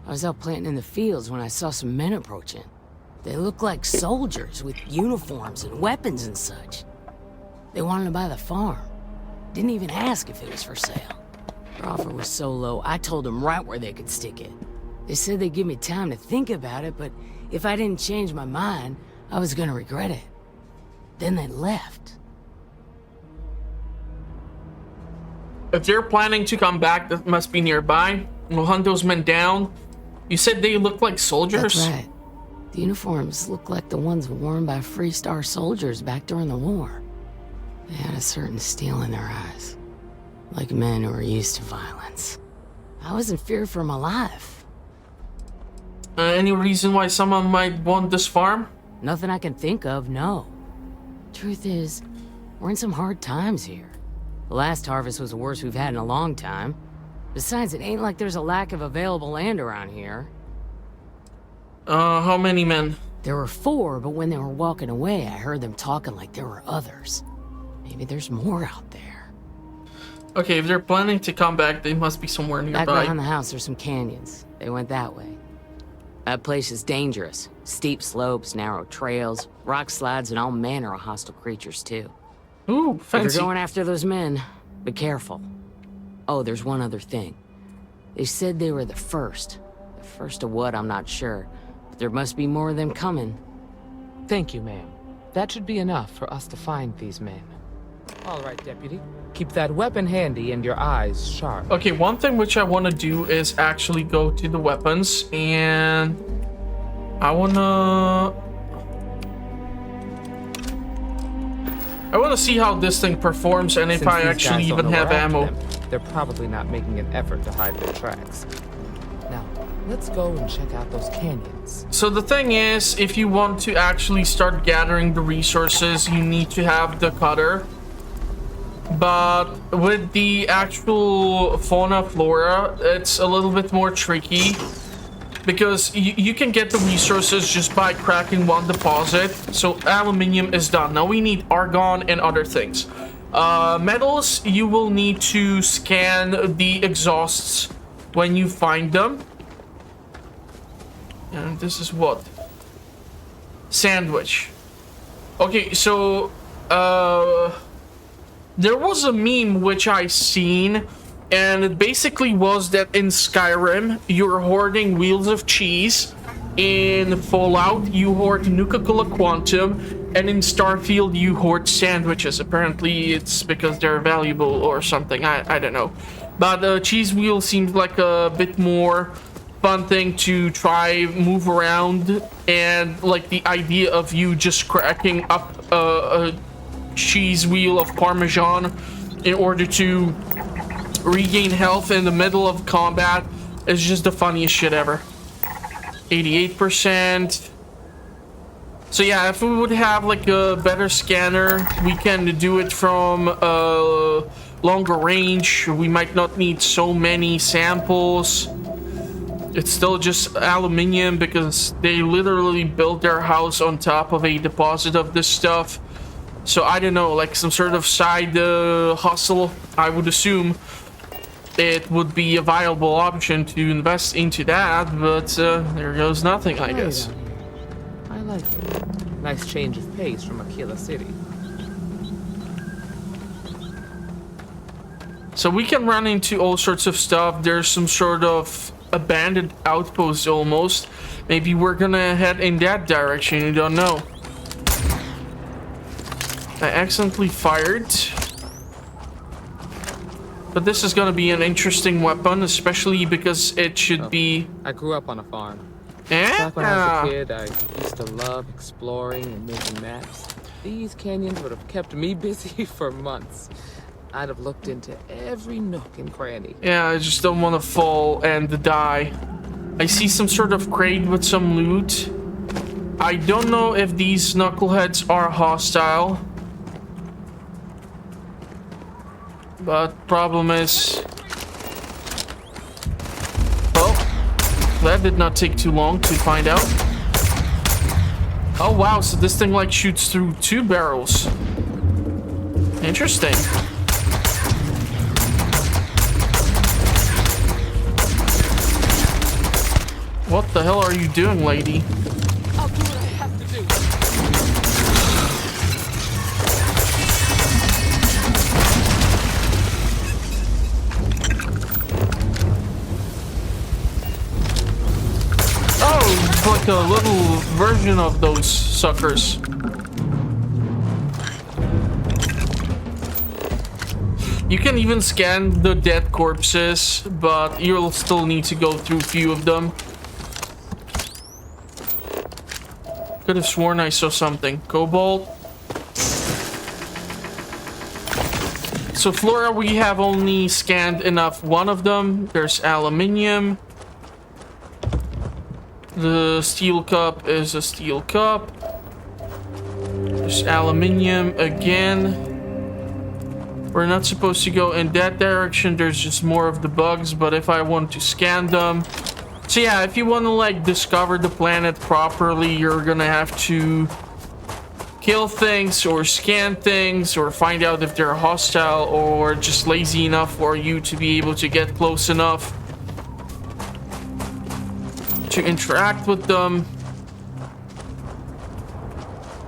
Speaker 8: I was out planting in the fields when I saw some men approaching. They looked like soldiers with uniforms and weapons and such. They wanted to buy the farm. Didn't even ask if it was for sale. Their offer was so low, I told them right where they could stick it. They said they'd give me time to think about it, but if I didn't change my mind, I was gonna regret it. Then they left.
Speaker 1: If they're planning to come back, that must be nearby. We'll hunt those men down. You said they look like soldiers?
Speaker 8: That's right. The uniforms look like the ones worn by Freestar soldiers back during the war. They had a certain steel in their eyes. Like men who are used to violence. I was in fear for my life.
Speaker 1: Any reason why someone might want this farm?
Speaker 8: Nothing I can think of, no. Truth is, we're in some hard times here. The last harvest was the worst we've had in a long time. Besides, it ain't like there's a lack of available land around here.
Speaker 1: How many men?
Speaker 8: There were 4, but when they were walking away, I heard them talking like there were others. Maybe there's more out there.
Speaker 1: Okay, if they're planning to come back, they must be somewhere nearby.
Speaker 8: Back behind the house, there's some canyons. They went that way. That place is dangerous. Steep slopes, narrow trails, rock slides, and all manner of hostile creatures, too.
Speaker 1: Ooh,
Speaker 8: If
Speaker 1: fancy.
Speaker 8: you're going after those men, be careful. Oh, there's one other thing. They said they were the first. The first of what, I'm not sure. But there must be more of them coming.
Speaker 2: Thank you, ma'am. That should be enough for us to find these men. All right, Deputy. Keep that weapon handy and your eyes sharp.
Speaker 1: Okay, one thing which I want to do is actually go to the weapons, and I want to see how this thing performs, and if
Speaker 2: Since
Speaker 1: I
Speaker 2: these
Speaker 1: actually
Speaker 2: guys don't
Speaker 1: even
Speaker 2: know
Speaker 1: have
Speaker 2: we're after
Speaker 1: ammo.
Speaker 2: them, they're probably not making an effort to hide their tracks. Now, let's go and check out those canyons.
Speaker 1: So the thing is, if you want to actually start gathering the resources, you need to have the cutter. But with the actual fauna flora, it's a little bit more tricky. Because you can get the resources just by cracking one deposit. So aluminium is done. Now we need argon and other things. Metals, you will need to scan the exhausts when you find them. And this is what? Sandwich. Okay, so there was a meme which I seen, and it basically was that in Skyrim you're hoarding wheels of cheese, in Fallout you hoard Nuka-Cola Quantum, and in Starfield you hoard sandwiches. Apparently it's because they're valuable or something, I don't know. But cheese wheel seems like a bit more fun thing to try, move around, and like the idea of you just cracking up a cheese wheel of Parmesan in order to regain health in the middle of combat is just the funniest shit ever. 88%. So yeah, if we would have like a better scanner, we can do it from longer range. We might not need so many samples. It's still just aluminium because they literally built their house on top of a deposit of this stuff. So I don't know, like some sort of side hustle, I would assume it would be a viable option to invest into that, but there goes nothing, I guess.
Speaker 2: I like it. Nice change of pace from Aquila City.
Speaker 1: So we can run into all sorts of stuff. There's some sort of abandoned outpost almost. Maybe we're gonna head in that direction, you don't know. I accidentally fired. But this is gonna be an interesting weapon, especially because it should be...
Speaker 2: I grew up on a farm.
Speaker 1: Yeah.
Speaker 2: Back when I was a kid, I used to love exploring and making maps. These canyons would have kept me busy for months. I'd have looked into every nook and cranny.
Speaker 1: Yeah, I just don't want to fall and die. I see some sort of crate with some loot. I don't know if these knuckleheads are hostile. But problem is... Well, that did not take too long to find out. Oh wow, so this thing like shoots through 2 barrels. Interesting. What the hell are you doing, lady?
Speaker 2: I'll do what I have to do.
Speaker 1: like a little version of those suckers. You can even scan the dead corpses, but you'll still need to go through a few of them. Could have sworn I saw something. Cobalt. So Flora, we have only scanned enough one of them. There's aluminium. The steel cup is a steel cup. There's aluminium again. We're not supposed to go in that direction. There's just more of the bugs, but if I want to scan them... So yeah, if you want to like discover the planet properly, you're gonna have to kill things or scan things or find out if they're hostile or just lazy enough for you to be able to get close enough to interact with them.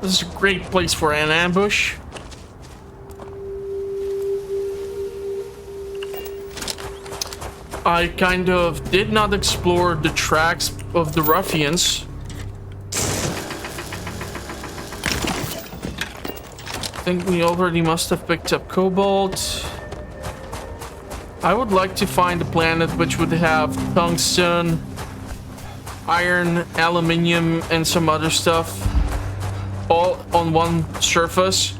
Speaker 1: This is a great place for an ambush. I kind of did not explore the tracks of the ruffians. I think we already must have picked up cobalt. I would like to find a planet which would have tungsten, iron, aluminium, and some other stuff all on one surface.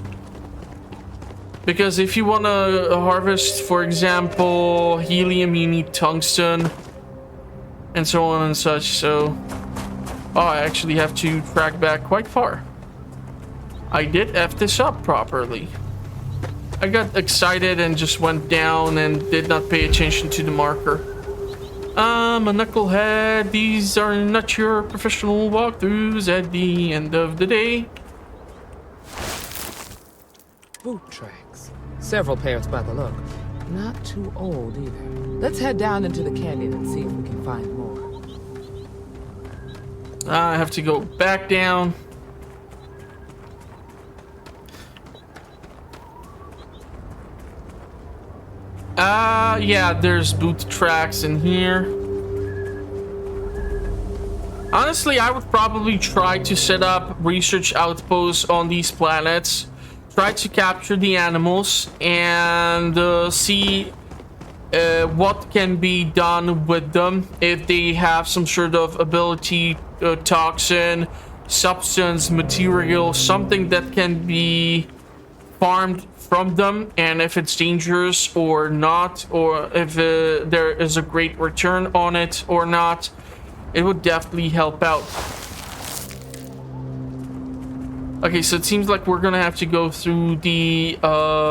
Speaker 1: Because if you want to harvest, for example, helium, you need tungsten and so on and such. So, oh, I actually have to track back quite far. I did F this up properly. I got excited and just went down and did not pay attention to the marker. I'm a knucklehead. These are not your professional walkthroughs at the end of the day.
Speaker 2: Boot tracks. Several pairs by the look. Not too old either. Let's head down into the canyon and see if we can find more.
Speaker 1: I have to go back down. Yeah, there's boot tracks in here. Honestly, I would probably try to set up research outposts on these planets. Try to capture the animals and see what can be done with them. If they have some sort of ability, toxin, substance, material, something that can be farmed from them, and if it's dangerous or not, or if there is a great return on it or not, it would definitely help out. Okay, so it seems like we're gonna have to go through the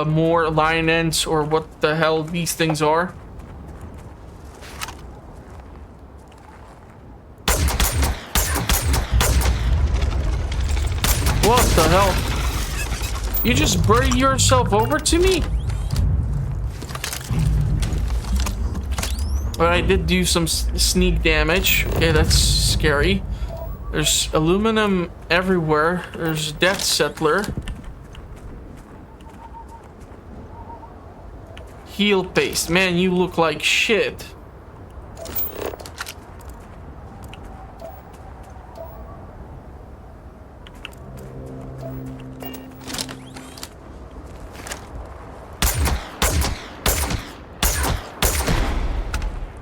Speaker 1: more line ends, or what the hell these things are. What the hell? You just buried yourself over to me? But I did do some sneak damage. Okay, that's scary. There's aluminum everywhere. There's Death Settler. Heal paste. Man, you look like shit.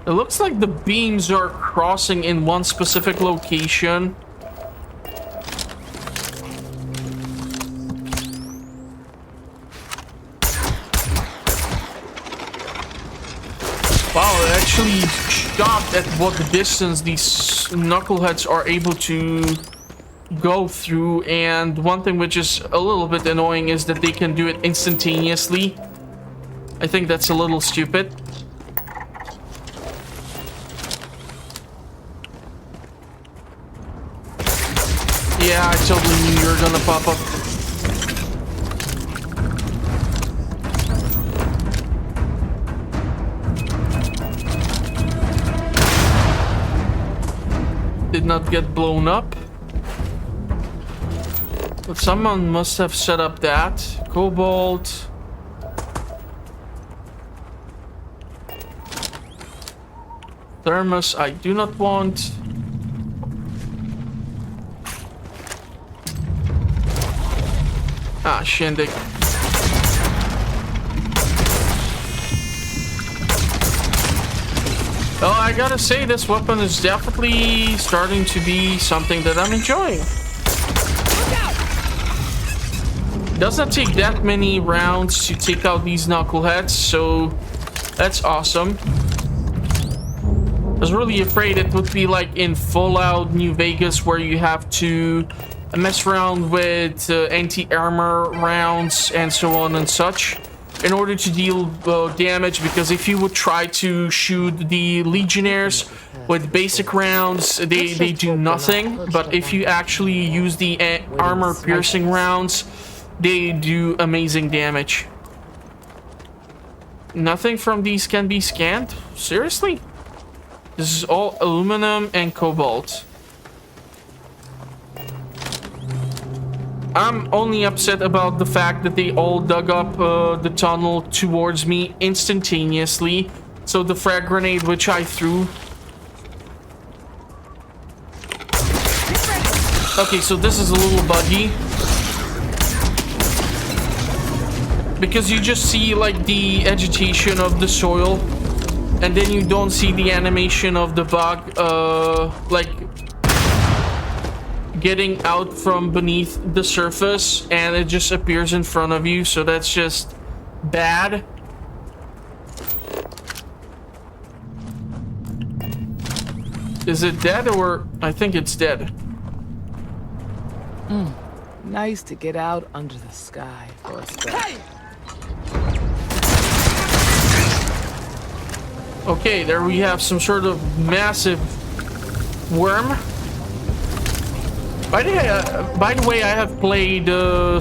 Speaker 1: It looks like the beams are crossing in one specific location. Wow, I'm actually shocked at what distance these knuckleheads are able to go through. And one thing which is a little bit annoying is that they can do it instantaneously. I think that's a little stupid. Yeah, I totally knew you were gonna pop up. Did not get blown up. But someone must have set up that. Cobalt. Thermos I do not want. Ah, shindig. Well, I gotta say, this weapon is definitely starting to be something that I'm enjoying. It doesn't take that many rounds to take out these knuckleheads, so that's awesome. I was really afraid it would be like in Fallout New Vegas, where you have to mess around with anti-armor rounds and so on and such in order to deal damage, because if you would try to shoot the legionnaires with basic rounds, they do nothing, but if you actually use the armor piercing rounds, they do amazing damage. Nothing from these can be scanned? Seriously? This is all aluminum and cobalt. I'm only upset about the fact that they all dug up the tunnel towards me instantaneously. So the frag grenade which I threw... Okay, so this is a little buggy. Because you just see like the agitation of the soil. And then you don't see the animation of the bug, like... getting out from beneath the surface, and it just appears in front of you, so that's just bad. Is it dead, or I think it's dead?
Speaker 2: Nice to get out under the sky for a spell.
Speaker 1: Okay, there we have some sort of massive worm. By the way, I have played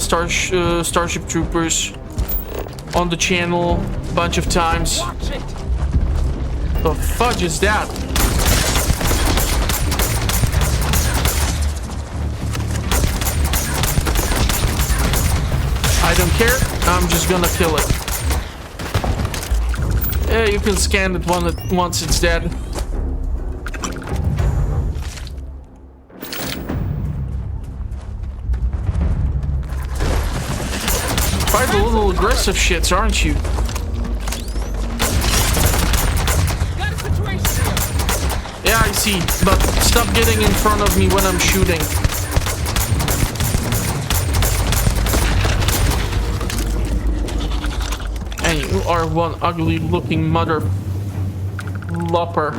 Speaker 1: Starship Troopers on the channel a bunch of times. The fudge is that? I don't care. I'm just gonna kill it. Yeah, you can scan it once it's dead. Quite a little aggressive shits, aren't you? Yeah, I see, but stop getting in front of me when I'm shooting. And you are one ugly looking mother lopper.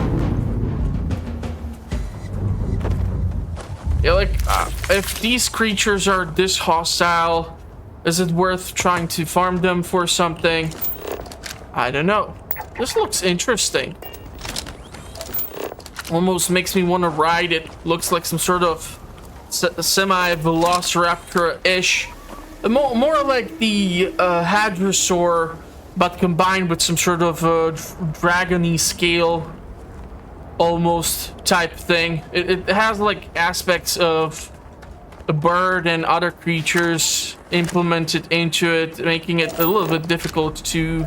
Speaker 1: Yeah, like, if these creatures are this hostile, is it worth trying to farm them for something? I don't know. This looks interesting. Almost makes me want to ride it. Looks like some sort of semi-velociraptor-ish. More like the hadrosaur, but combined with some sort of dragony scale almost type thing. It has like aspects of a bird and other creatures implemented into it, making it a little bit difficult to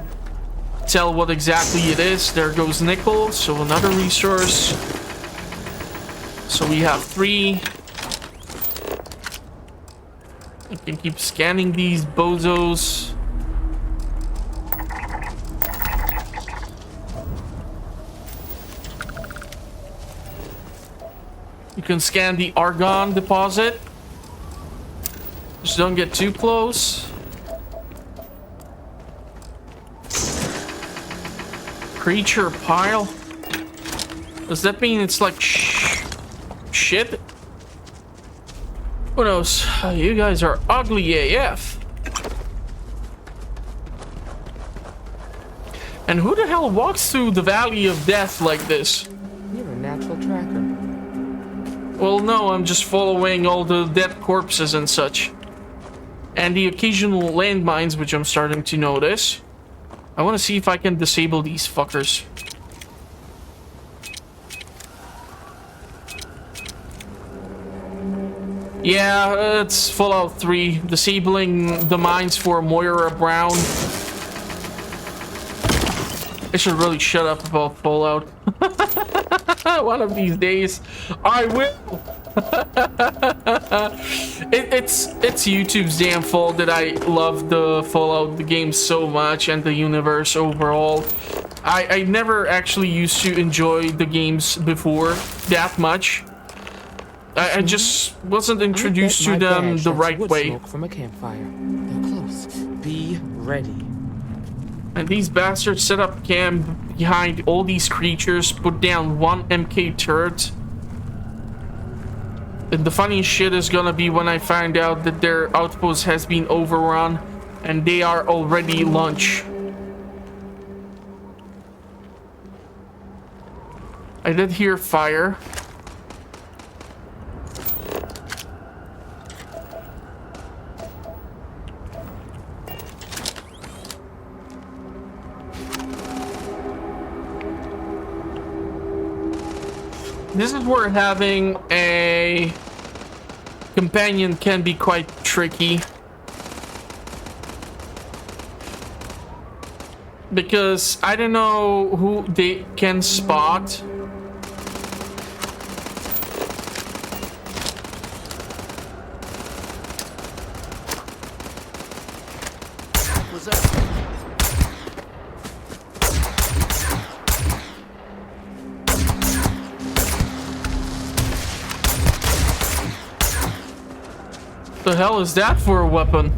Speaker 1: tell what exactly it is. There goes nickel, so another resource. So we have 3. I can keep scanning these bozos. You can scan the argon deposit. Just don't get too close. Creature pile. Does that mean it's like shit? Who knows? You guys are ugly AF. And who the hell walks through the Valley of Death like this?
Speaker 2: You're a natural tracker.
Speaker 1: Well, no, I'm just following all the dead corpses and such. And the occasional landmines, which I'm starting to notice. I want to see if I can disable these fuckers. Yeah, it's Fallout 3. Disabling the mines for Moira Brown. I should really shut up about Fallout. One of these days, I will. It's YouTube's damn fault that I love the Fallout the game so much and the universe overall. I never actually used to enjoy the games before that much. I just wasn't introduced to them the right way.
Speaker 2: Smoke from a campfire. They're close. Be ready.
Speaker 1: And these bastards set up camp behind all these creatures, put down one MK turret. And the funny shit is gonna be when I find out that their outpost has been overrun and they are already lunch. I did hear fire. This is where having a companion can be quite tricky. Because I don't know who they can spot.
Speaker 3: What was that?
Speaker 1: The hell is that for a weapon?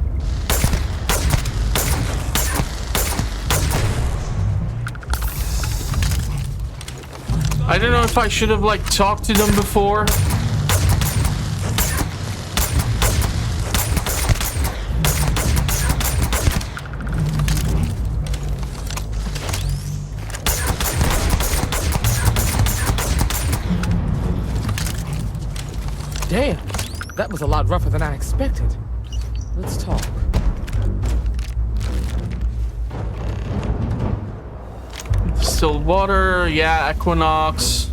Speaker 1: I don't know if I should have like talked to them before.
Speaker 2: Damn, that was a lot rougher than I expected. Let's talk.
Speaker 1: Still water, yeah, Equinox.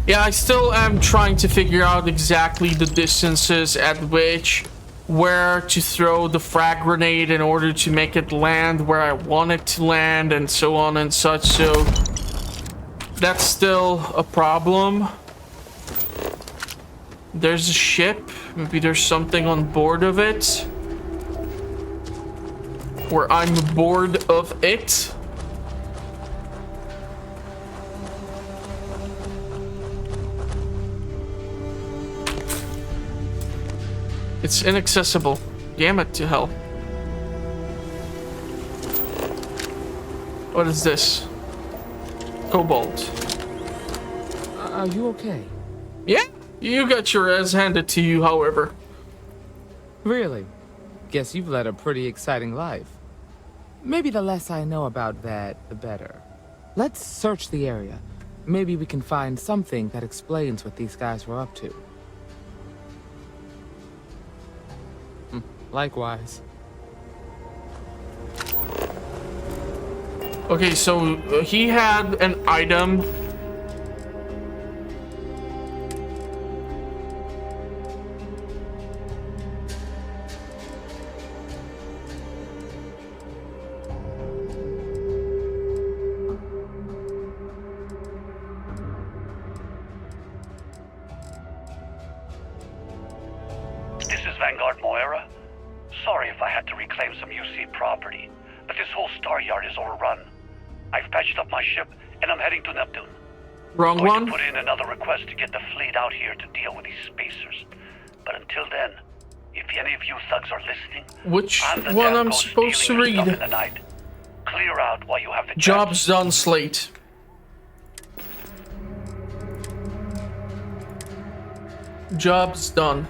Speaker 1: Yeah, I still am trying to figure out exactly the distances at which where to throw the frag grenade in order to make it land where I want it to land and so on and such, so that's still a problem. There's a ship. Maybe there's something on board of it. Or I'm bored of it. It's inaccessible. Damn it to hell. What is this? Cobalt.
Speaker 2: Are you okay?
Speaker 1: Yeah, you got your ass handed to you, however.
Speaker 2: Really? Guess you've led a pretty exciting life. Maybe the less I know about that, the better. Let's search the area. Maybe we can find something that explains what these guys were up to. Likewise.
Speaker 1: Okay, so he had an item.
Speaker 9: This is Vanguard Moira. Sorry if I had to reclaim some UC property, but this whole star yard is overrun. I've patched up my ship, and I'm heading to Neptune.
Speaker 1: Wrong
Speaker 9: Going
Speaker 1: one.
Speaker 9: to put in another request to get the fleet out here to deal with these spacers. But until then, if any of you thugs are listening,
Speaker 1: Which
Speaker 9: I'm the
Speaker 1: one
Speaker 9: damn
Speaker 1: I'm
Speaker 9: ghost
Speaker 1: supposed to
Speaker 9: stealing your stuff
Speaker 1: read?
Speaker 9: in the night. Clear out while you have the chance.
Speaker 1: Job's done, Slate. Job's done.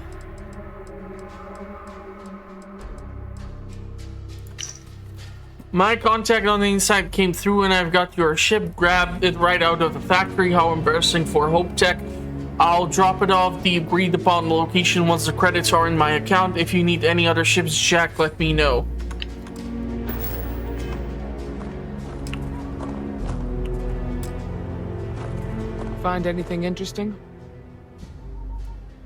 Speaker 1: My contact on the inside came through and I've got your ship. Grabbed it right out of the factory. How embarrassing for Hope Tech. I'll drop it off the agreed upon location once the credits are in my account. If you need any other ships, Jack, let me know.
Speaker 2: Find anything interesting?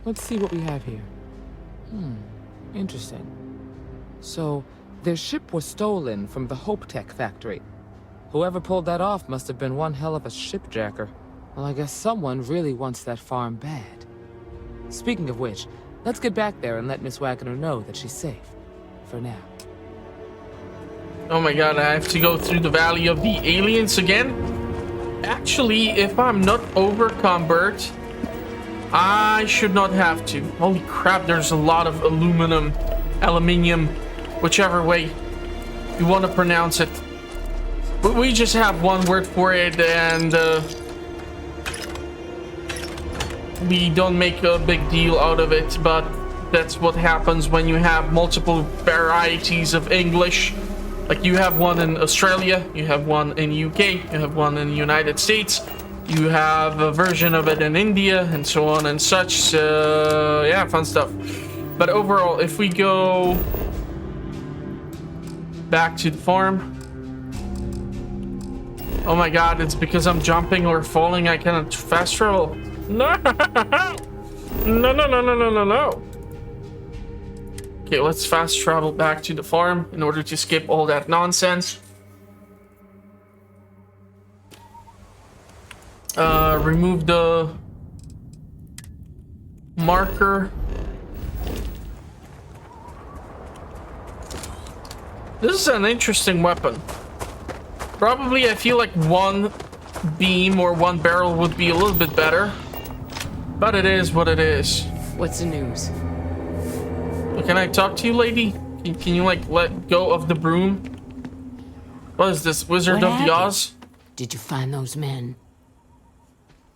Speaker 2: Let's see what we have here. Interesting. So, their ship was stolen from the Hope Tech factory. Whoever pulled that off must have been one hell of a shipjacker. Well, I guess someone really wants that farm bad. Speaking of which, let's get back there and let Miss Wagner know that she's safe. For now.
Speaker 1: Oh my god, I have to go through the Valley of the Aliens again? Actually, if I'm not overcumbered, I should not have to. Holy crap, there's a lot of aluminium, whichever way you want to pronounce it. But we just have one word for it, and we don't make a big deal out of it, but that's what happens when you have multiple varieties of English. Like you have one in Australia, you have one in UK, you have one in the United States, you have a version of it in India, and so on and such. So yeah, fun stuff. But overall, if we go back to the farm. Oh my god, it's because I'm jumping or falling I cannot fast travel. No! No, no, no, no, no, no, no. Okay, let's fast travel back to the farm in order to skip all that nonsense. Remove the marker. This is an interesting weapon. Probably I feel like one beam or one barrel would be a little bit better. But it is what it is.
Speaker 8: What's the news?
Speaker 1: Can I talk to you, lady? Can you like let go of the broom? What is this, Wizard of the Oz?
Speaker 8: Did you find those men?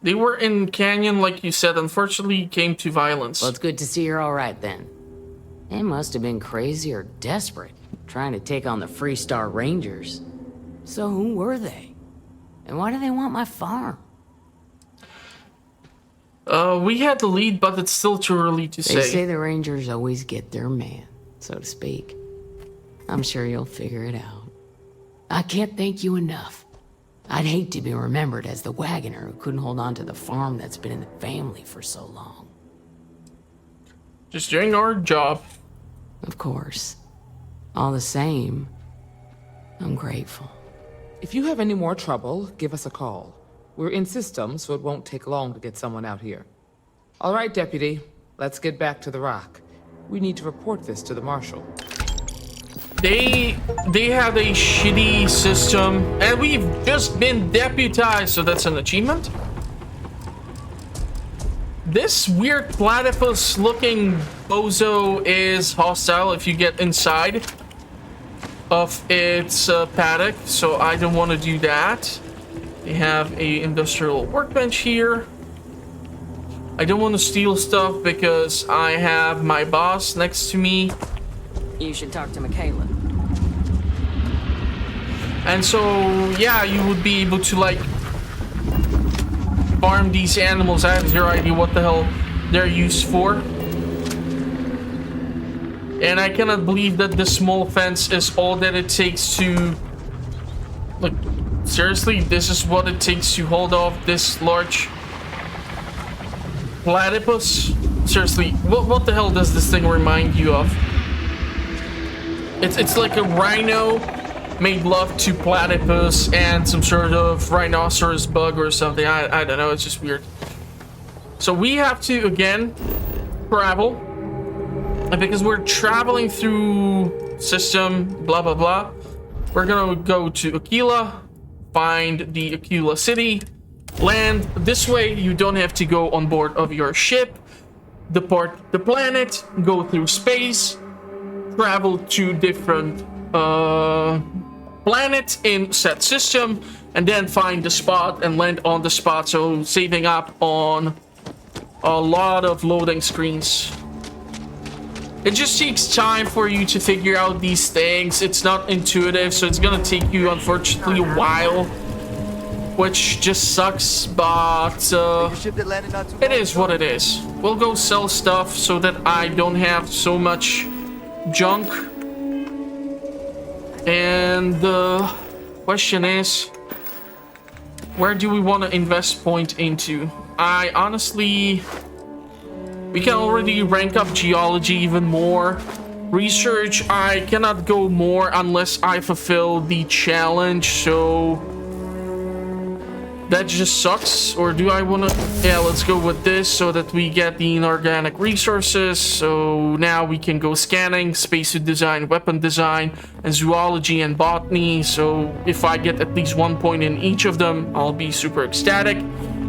Speaker 1: They were in Canyon, like you said. Unfortunately, came to violence.
Speaker 8: Well, it's good to see you're all right then. They must have been crazy or desperate, trying to take on the Freestar Rangers. So who were they? And why do they want my farm?
Speaker 1: We had the lead, but it's still too early to say.
Speaker 8: They say the Rangers always get their man, so to speak. I'm sure you'll figure it out. I can't thank you enough. I'd hate to be remembered as the wagoner who couldn't hold on to the farm that's been in the family for so long.
Speaker 1: Just doing our job.
Speaker 8: Of course. All the same, I'm grateful.
Speaker 2: If you have any more trouble, give us a call. We're in system, so it won't take long to get someone out here. All right, Deputy. Let's get back to the rock. We need to report this to the Marshal.
Speaker 1: They have a shitty system, and we've just been deputized, so that's an achievement. This weird platypus-looking bozo is hostile if you get inside of its paddock, so I don't want to do that. They have a industrial workbench here. I don't want to steal stuff because I have my boss next to me.
Speaker 8: You should talk to Michaela.
Speaker 1: And so, yeah, you would be able to, like, farm these animals. I have zero idea what the hell they're used for. And I cannot believe that this small fence is all that it takes to... Like, seriously, this is what it takes to hold off this large platypus? Seriously, what the hell does this thing remind you of? It's like a rhino made love to platypus and some sort of rhinoceros bug or something. I don't know, it's just weird. So we have to, again, travel. And because we're traveling through system, blah, blah, blah, we're gonna go to Aquila, find the Aquila city, land. This way, you don't have to go on board of your ship, depart the planet, go through space, travel to different planets in said system, and then find the spot and land on the spot, so saving up on a lot of loading screens. It just takes time for you to figure out these things. It's not intuitive, so it's gonna take you, unfortunately, a while, which just sucks, but it is what it is. We'll go sell stuff so that I don't have so much junk. And the question is, where do we want to invest point into? I honestly... We can already rank up geology even more. Research, I cannot go more unless I fulfill the challenge, so... That just sucks. Or do I want to... Yeah, let's go with this so that we get the inorganic resources. So now we can go scanning, spacesuit design, weapon design, and zoology and botany. So if I get at least 1 point in each of them, I'll be super ecstatic.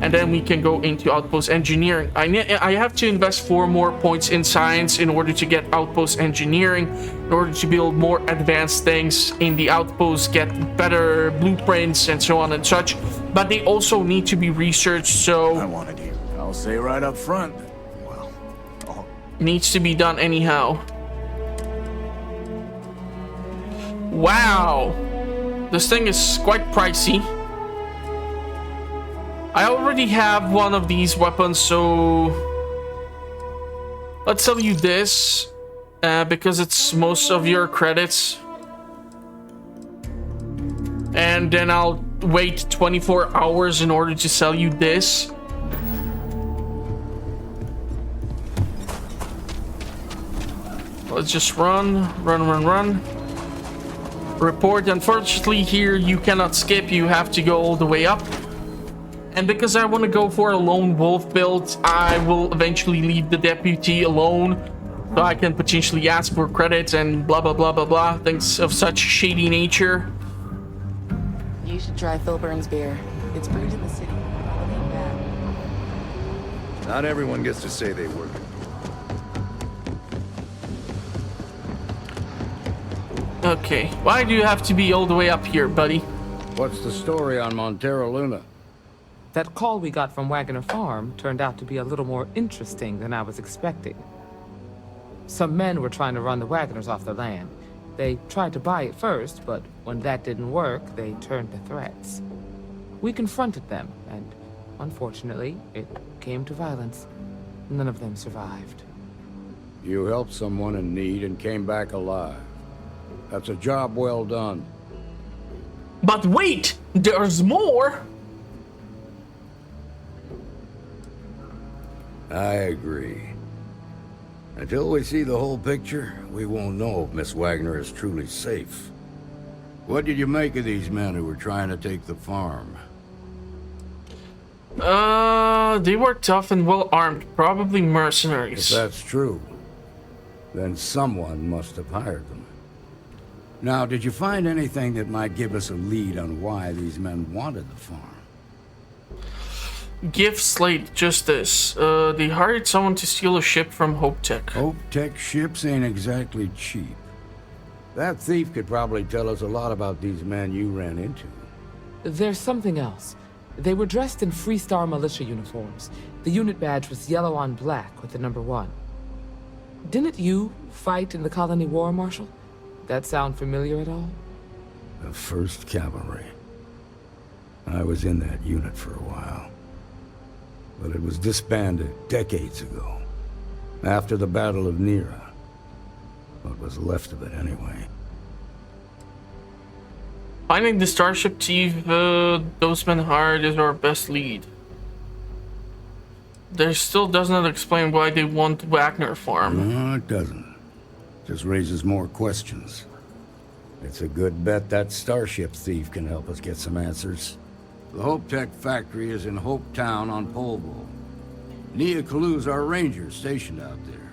Speaker 1: And then we can go into outpost engineering. I have to invest 4 more points in science in order to get outpost engineering, in order to build more advanced things in the outpost, get better blueprints and so on and such. But they also need to be researched, so...
Speaker 3: I wanted you. I'll say right up front. Well,
Speaker 1: needs to be done anyhow. Wow. This thing is quite pricey. I already have one of these weapons, so let's sell you this because it's most of your credits. And then I'll wait 24 hours in order to sell you this. Let's just run. Report. Unfortunately, here you cannot skip. You have to go all the way up. And because I want to go for a lone wolf build, I will eventually leave the deputy alone, so I can potentially ask for credits and blah blah blah blah blah, things of such shady nature.
Speaker 10: You should try Philburn's beer. It's brewed in the city. It ain't bad.
Speaker 3: not everyone gets to say they work.
Speaker 1: Okay, why do you have to be all the way up here, buddy?
Speaker 6: What's the story on Montero Luna?
Speaker 2: That call we got from Wagoner Farm turned out to be a little more interesting than I was expecting. Some men were trying to run the Wagoners off the land. They tried to buy it first, but when that didn't work, they turned to threats. We confronted them, and unfortunately, it came to violence. None of them survived.
Speaker 6: You helped someone in need and came back alive. That's a job well done.
Speaker 1: But wait, there's more!
Speaker 6: I agree. Until we see the whole picture, we won't know if Miss Wagner is truly safe. What did you make of these men who were trying to take the farm?
Speaker 1: They were tough and well armed, probably mercenaries.
Speaker 6: If that's true, then someone must have hired them. Now, did you find anything that might give us a lead on why these men wanted the farm?
Speaker 1: Give Slate just this. They hired someone to steal a ship from Hope Tech.
Speaker 6: Hope Tech ships ain't exactly cheap. That thief could probably tell us a lot about these men you ran into.
Speaker 2: There's something else. They were dressed in Freestar militia uniforms. The unit badge was yellow on black with the number 1. Didn't you fight in the Colony War, Marshal? That sound familiar at all?
Speaker 6: The 1st Cavalry. I was in that unit for a while. But it was disbanded decades ago. After the Battle of Nera. What was left of it, anyway.
Speaker 1: Finding the Starship thief those men hired is our best lead. There still does not explain why they want Wagner Farm.
Speaker 6: No, it doesn't. Just raises more questions. It's a good bet that Starship thief can help us get some answers. The Hope Tech factory is in Hope Town on Polvo. Nia Kalu's our ranger stationed out there.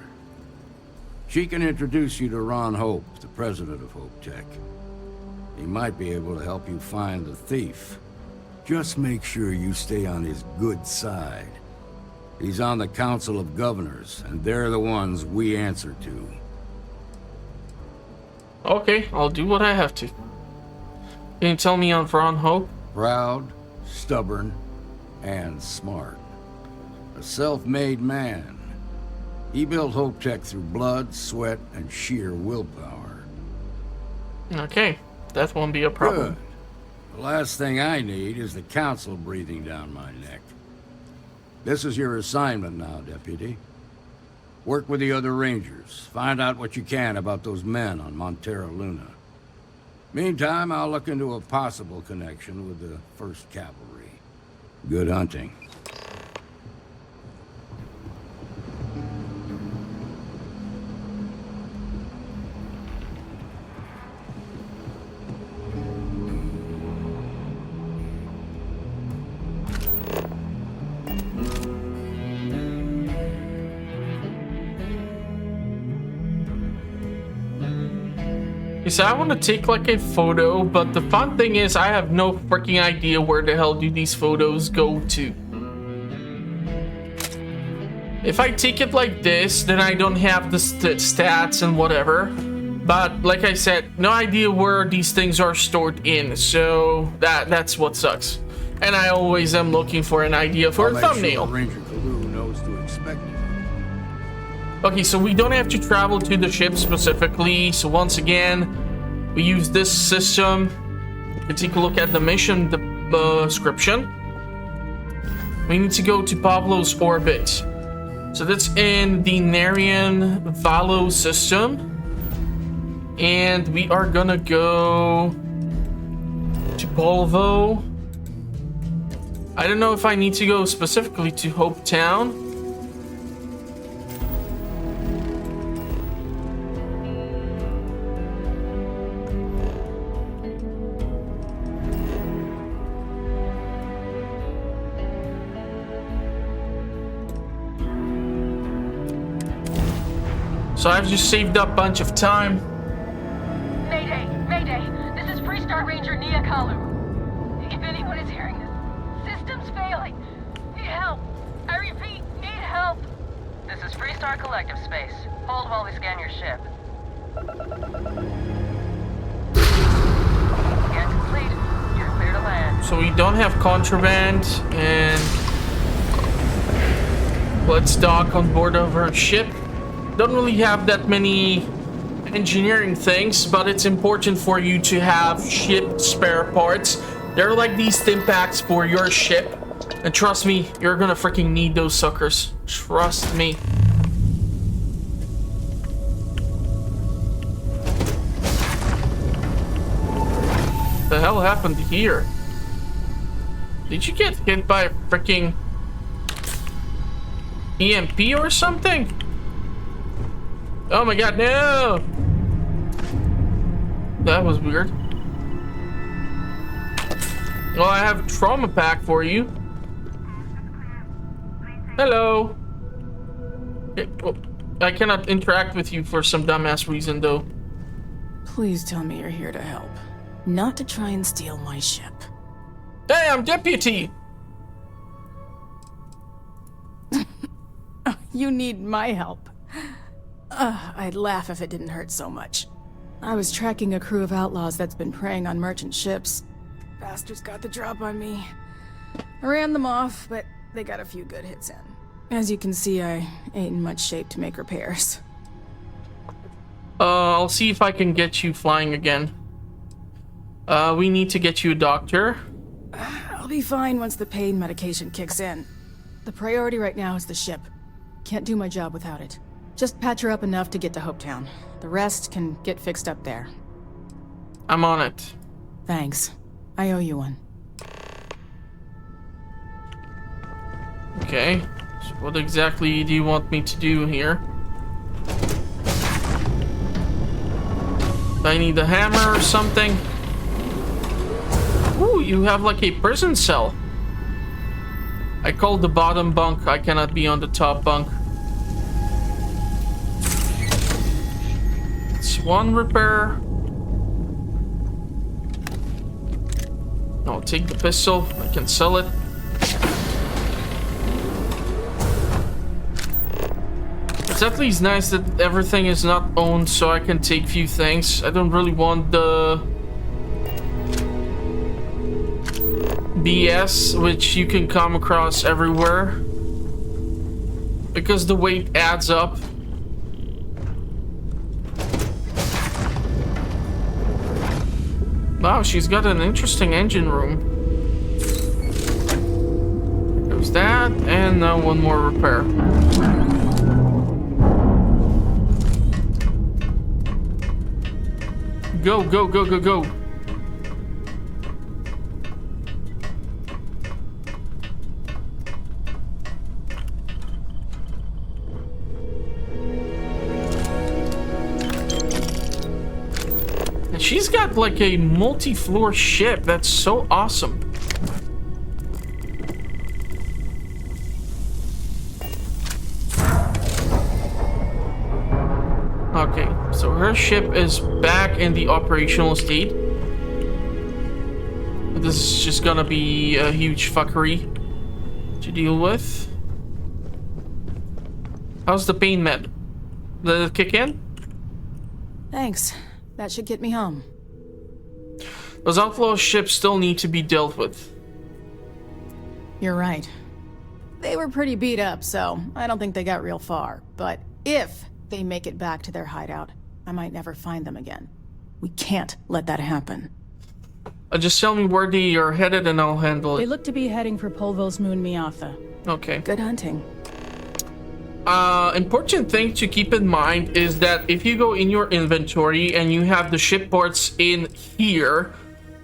Speaker 6: She can introduce you to Ron Hope, the president of Hope Tech. He might be able to help you find the thief. Just make sure you stay on his good side. He's on the Council of Governors, and they're the ones we answer to.
Speaker 1: Okay, I'll do what I have to. Can you tell me on Ron Hope?
Speaker 6: Proud, stubborn, and smart. A self-made man. He built Hope Tech through blood, sweat, and sheer willpower.
Speaker 1: Okay, that won't be a problem.
Speaker 6: Good. The last thing I need is the Council breathing down my neck. This is your assignment now, Deputy. Work with the other Rangers. Find out what you can about those men on Montero Luna. Meantime, I'll look into a possible connection with the 1st Cavalry. Good hunting.
Speaker 1: So I want to take like a photo, but the fun thing is I have no freaking idea where the hell do these photos go to. If I take it like this, then I don't have the stats and whatever. But like I said, no idea where these things are stored in, so that's what sucks. And I always am looking for an idea for a thumbnail.
Speaker 3: Sure Ranger Kalu knows to expect it.
Speaker 1: Okay, so we don't have to travel to the ship specifically. So once again, we use this system. You can take a look at the mission description. We need to go to Pablo's orbit. So that's in the Narian Valo system. And we are gonna go to Polvo. I don't know if I need to go specifically to Hope Town. So I've just saved up a bunch of time.
Speaker 5: Mayday! Mayday! This is Freestar Ranger Nia Kalu. If anyone is hearing this, system's failing. Need help. I repeat, need help.
Speaker 10: This is Freestar Collective Space. Hold while we scan your ship. Scan complete. You're clear to land.
Speaker 1: So we don't have contraband, and let's dock on board of our ship. Don't really have that many engineering things, but it's important for you to have ship spare parts. They're like these stim packs for your ship, and trust me, you're gonna freaking need those suckers. Trust me. The hell happened here? Did you get hit by a freaking EMP or something? Oh my god, no! That was weird. Well, I have a trauma pack for you. Hello. Okay, well, I cannot interact with you for some dumbass reason, though.
Speaker 11: Please tell me you're here to help, not to try and steal my ship.
Speaker 1: Hey, I'm deputy!
Speaker 11: You need my help. I'd laugh if it didn't hurt so much. I was tracking a crew of outlaws that's been preying on merchant ships. Bastards got the drop on me. I ran them off, but they got a few good hits in. As you can see, I ain't in much shape to make repairs.
Speaker 1: I'll see if I can get you flying again. We need to get you a doctor.
Speaker 11: I'll be fine once the pain medication kicks in. The priority right now is the ship. Can't do my job without it. Just patch her up enough to get to Hopetown. The rest can get fixed up there.
Speaker 1: I'm on it.
Speaker 11: Thanks. I owe you one.
Speaker 1: Okay. So what exactly do you want me to do here? I need a hammer or something. Ooh, you have like a prison cell. I called the bottom bunk. I cannot be on the top bunk. It's one repair. I'll take the pistol. I can sell it. It's at least nice that everything is not owned, so I can take few things. I don't really want the BS, which you can come across everywhere, because the weight adds up. Wow, she's got an interesting engine room. There's that, and now one more repair. Go, go, go, go, go. And she's got like a multi-floor ship. That's so awesome. Okay, So her ship is back in the operational state. This is just gonna be a huge fuckery to deal with. How's the pain med? Did it kick in?
Speaker 11: Thanks. That should get me home.
Speaker 1: Those outlaw ships still need to be dealt with.
Speaker 11: You're right. They were pretty beat up, so I don't think they got real far. But if they make it back to their hideout, I might never find them again. We can't let that happen.
Speaker 1: Just tell me where they are headed and I'll handle
Speaker 12: They
Speaker 1: it.
Speaker 12: look to be heading for Polvo's moon Miatha.
Speaker 1: Okay.
Speaker 11: Good hunting.
Speaker 1: Important thing to keep in mind is that if you go in your inventory and you have the ship parts in here,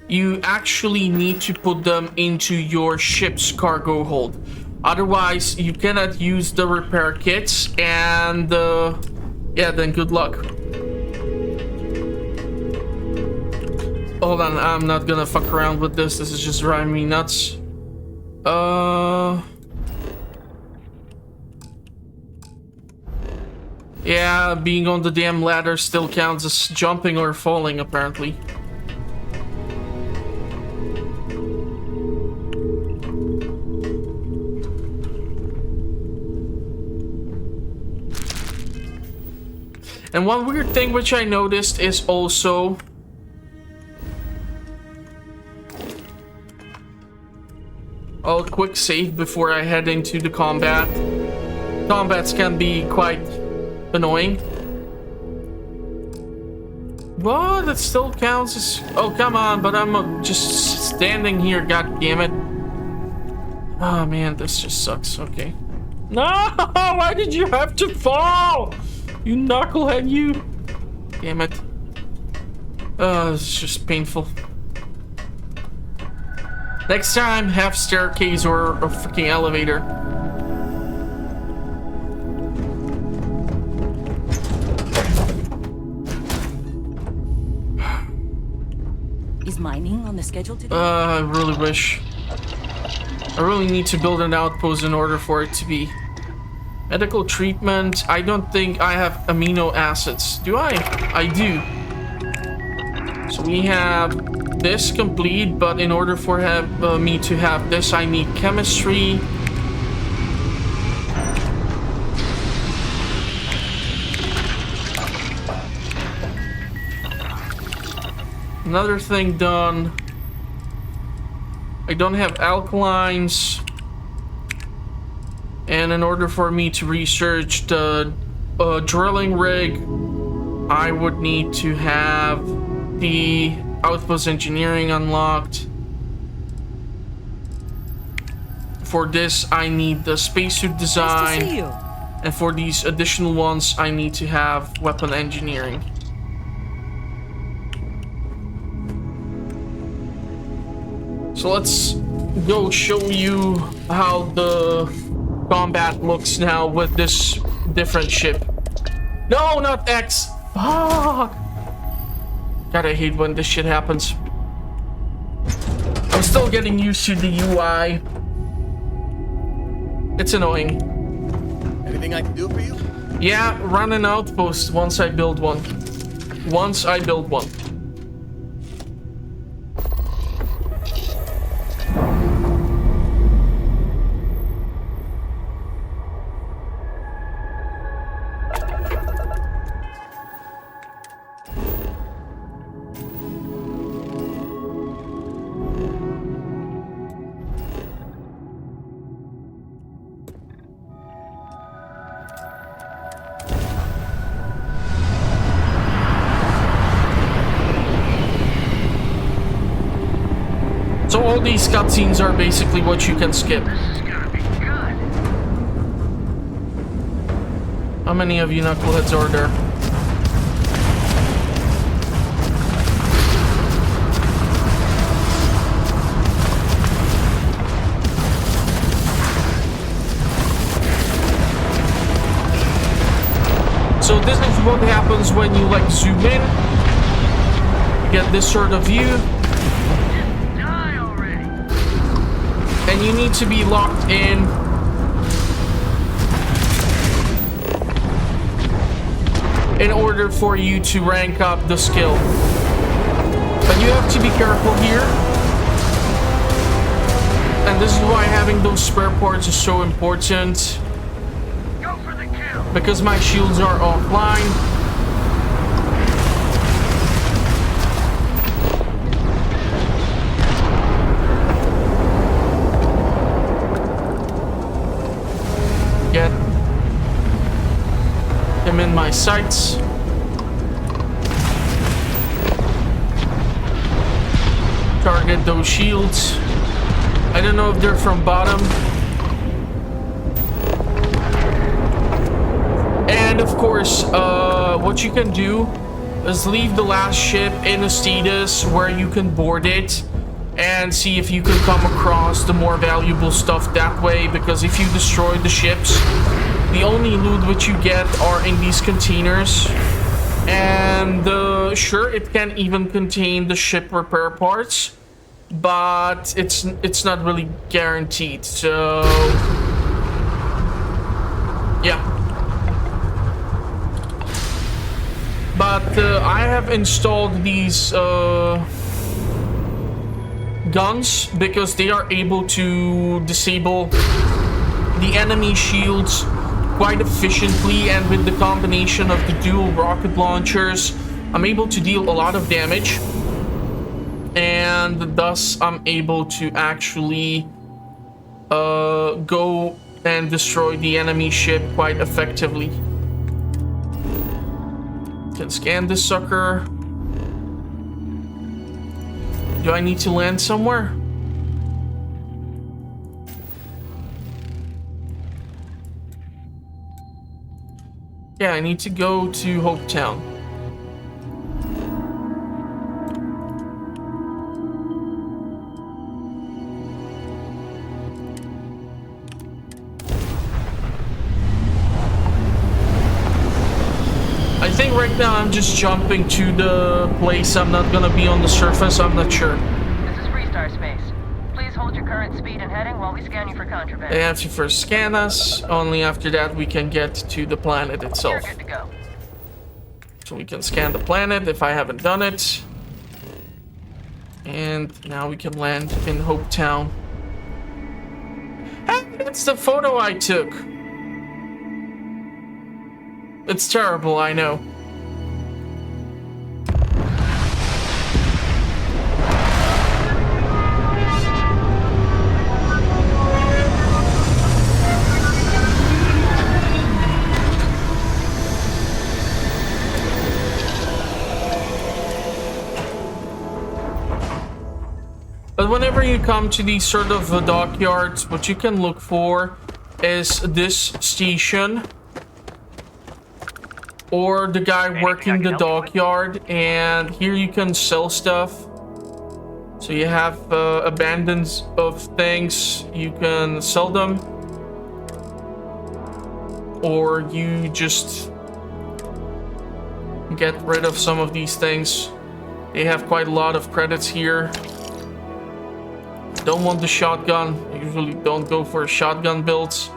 Speaker 1: you actually need to put them into your ship's cargo hold. Otherwise, you cannot use the repair kits and yeah, then good luck. Hold on, I'm not gonna fuck around with this. This is just driving me nuts. Yeah, being on the damn ladder still counts as jumping or falling, apparently. And one weird thing which I noticed is also... I'll quick save before I head into the combat. Combats can be quite annoying. What? It still counts as... Oh, come on, but I'm just standing here, god damn it. Oh man, this just sucks. Okay. No! Why did you have to fall? You knucklehead, you! Damn it. It's just painful. Next time, have staircase or a freaking elevator.
Speaker 13: Is mining on the schedule today?
Speaker 1: I really wish. I really need to build an outpost in order for it to be. Medical treatment. I don't think I have amino acids. Do I? I do. So we have this complete, but in order for me to have this, I need chemistry. Another thing done. I don't have alkalines. And in order for me to research the drilling rig, I would need to have the outpost engineering unlocked. For this, I need the spacesuit design.
Speaker 13: Nice to see you.
Speaker 1: And for these additional ones, I need to have weapon engineering. So let's go show you how the combat looks now with this different ship. No, not X. Fuck. God, I hate when this shit happens. I'm still getting used to the UI. It's annoying.
Speaker 3: Anything I can do for you?
Speaker 1: Yeah, run an outpost once I build one. Once I build one. So all these cutscenes are basically what you can skip.
Speaker 4: This is gonna be good.
Speaker 1: How many of you knuckleheads are there? So this is what happens when you like zoom in. You get this sort of view. And you need to be locked in order for you to rank up the skill. But you have to be careful here. And this is why having those spare parts is so important.
Speaker 4: Go for the kill.
Speaker 1: Because my shields are offline. Get him in my sights. Target those shields. I don't know if they're from bottom. And of course, what you can do is leave the last ship in a status where you can board it and see if you can come across the more valuable stuff that way, because if you destroy the ships, the only loot which you get are in these containers. And sure, it can even contain the ship repair parts, but it's not really guaranteed. So yeah. But I have installed these guns because they are able to disable the enemy shields quite efficiently, and with the combination of the dual rocket launchers, I'm able to deal a lot of damage, and thus I'm able to actually go and destroy the enemy ship quite effectively. Can scan this sucker. Do I need to land somewhere? Yeah, I need to go to Hope Town. I think right now I'm just jumping to the place. I'm not gonna be on the surface. I'm not sure.
Speaker 5: This is Freestar Space. Please hold your current speed and heading while we scan you for contraband.
Speaker 1: They have to first scan us. Only after that we can get to the planet itself.
Speaker 5: You're good to go.
Speaker 1: So we can scan the planet if I haven't done it. And now we can land in Hope Town. Hey, that's the photo I took. It's terrible, I know. But whenever you come to these sort of dockyards, what you can look for is this station or the guy working the dockyard, and here you can sell stuff. So you have abandons of things, you can sell them, or you just get rid of some of these things. They have quite a lot of credits here. Don't want the shotgun. I usually don't go for shotgun builds.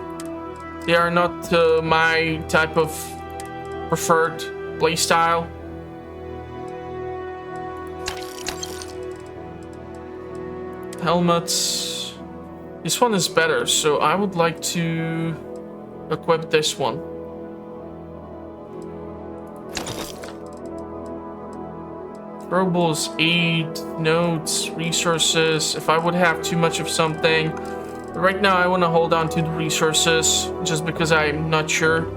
Speaker 1: They are not my type of preferred playstyle. Helmets. This one is better, so I would like to equip this one. Throwables, aid, notes, resources. If I would have too much of something. Right now I want to hold on to the resources just because I'm not sure.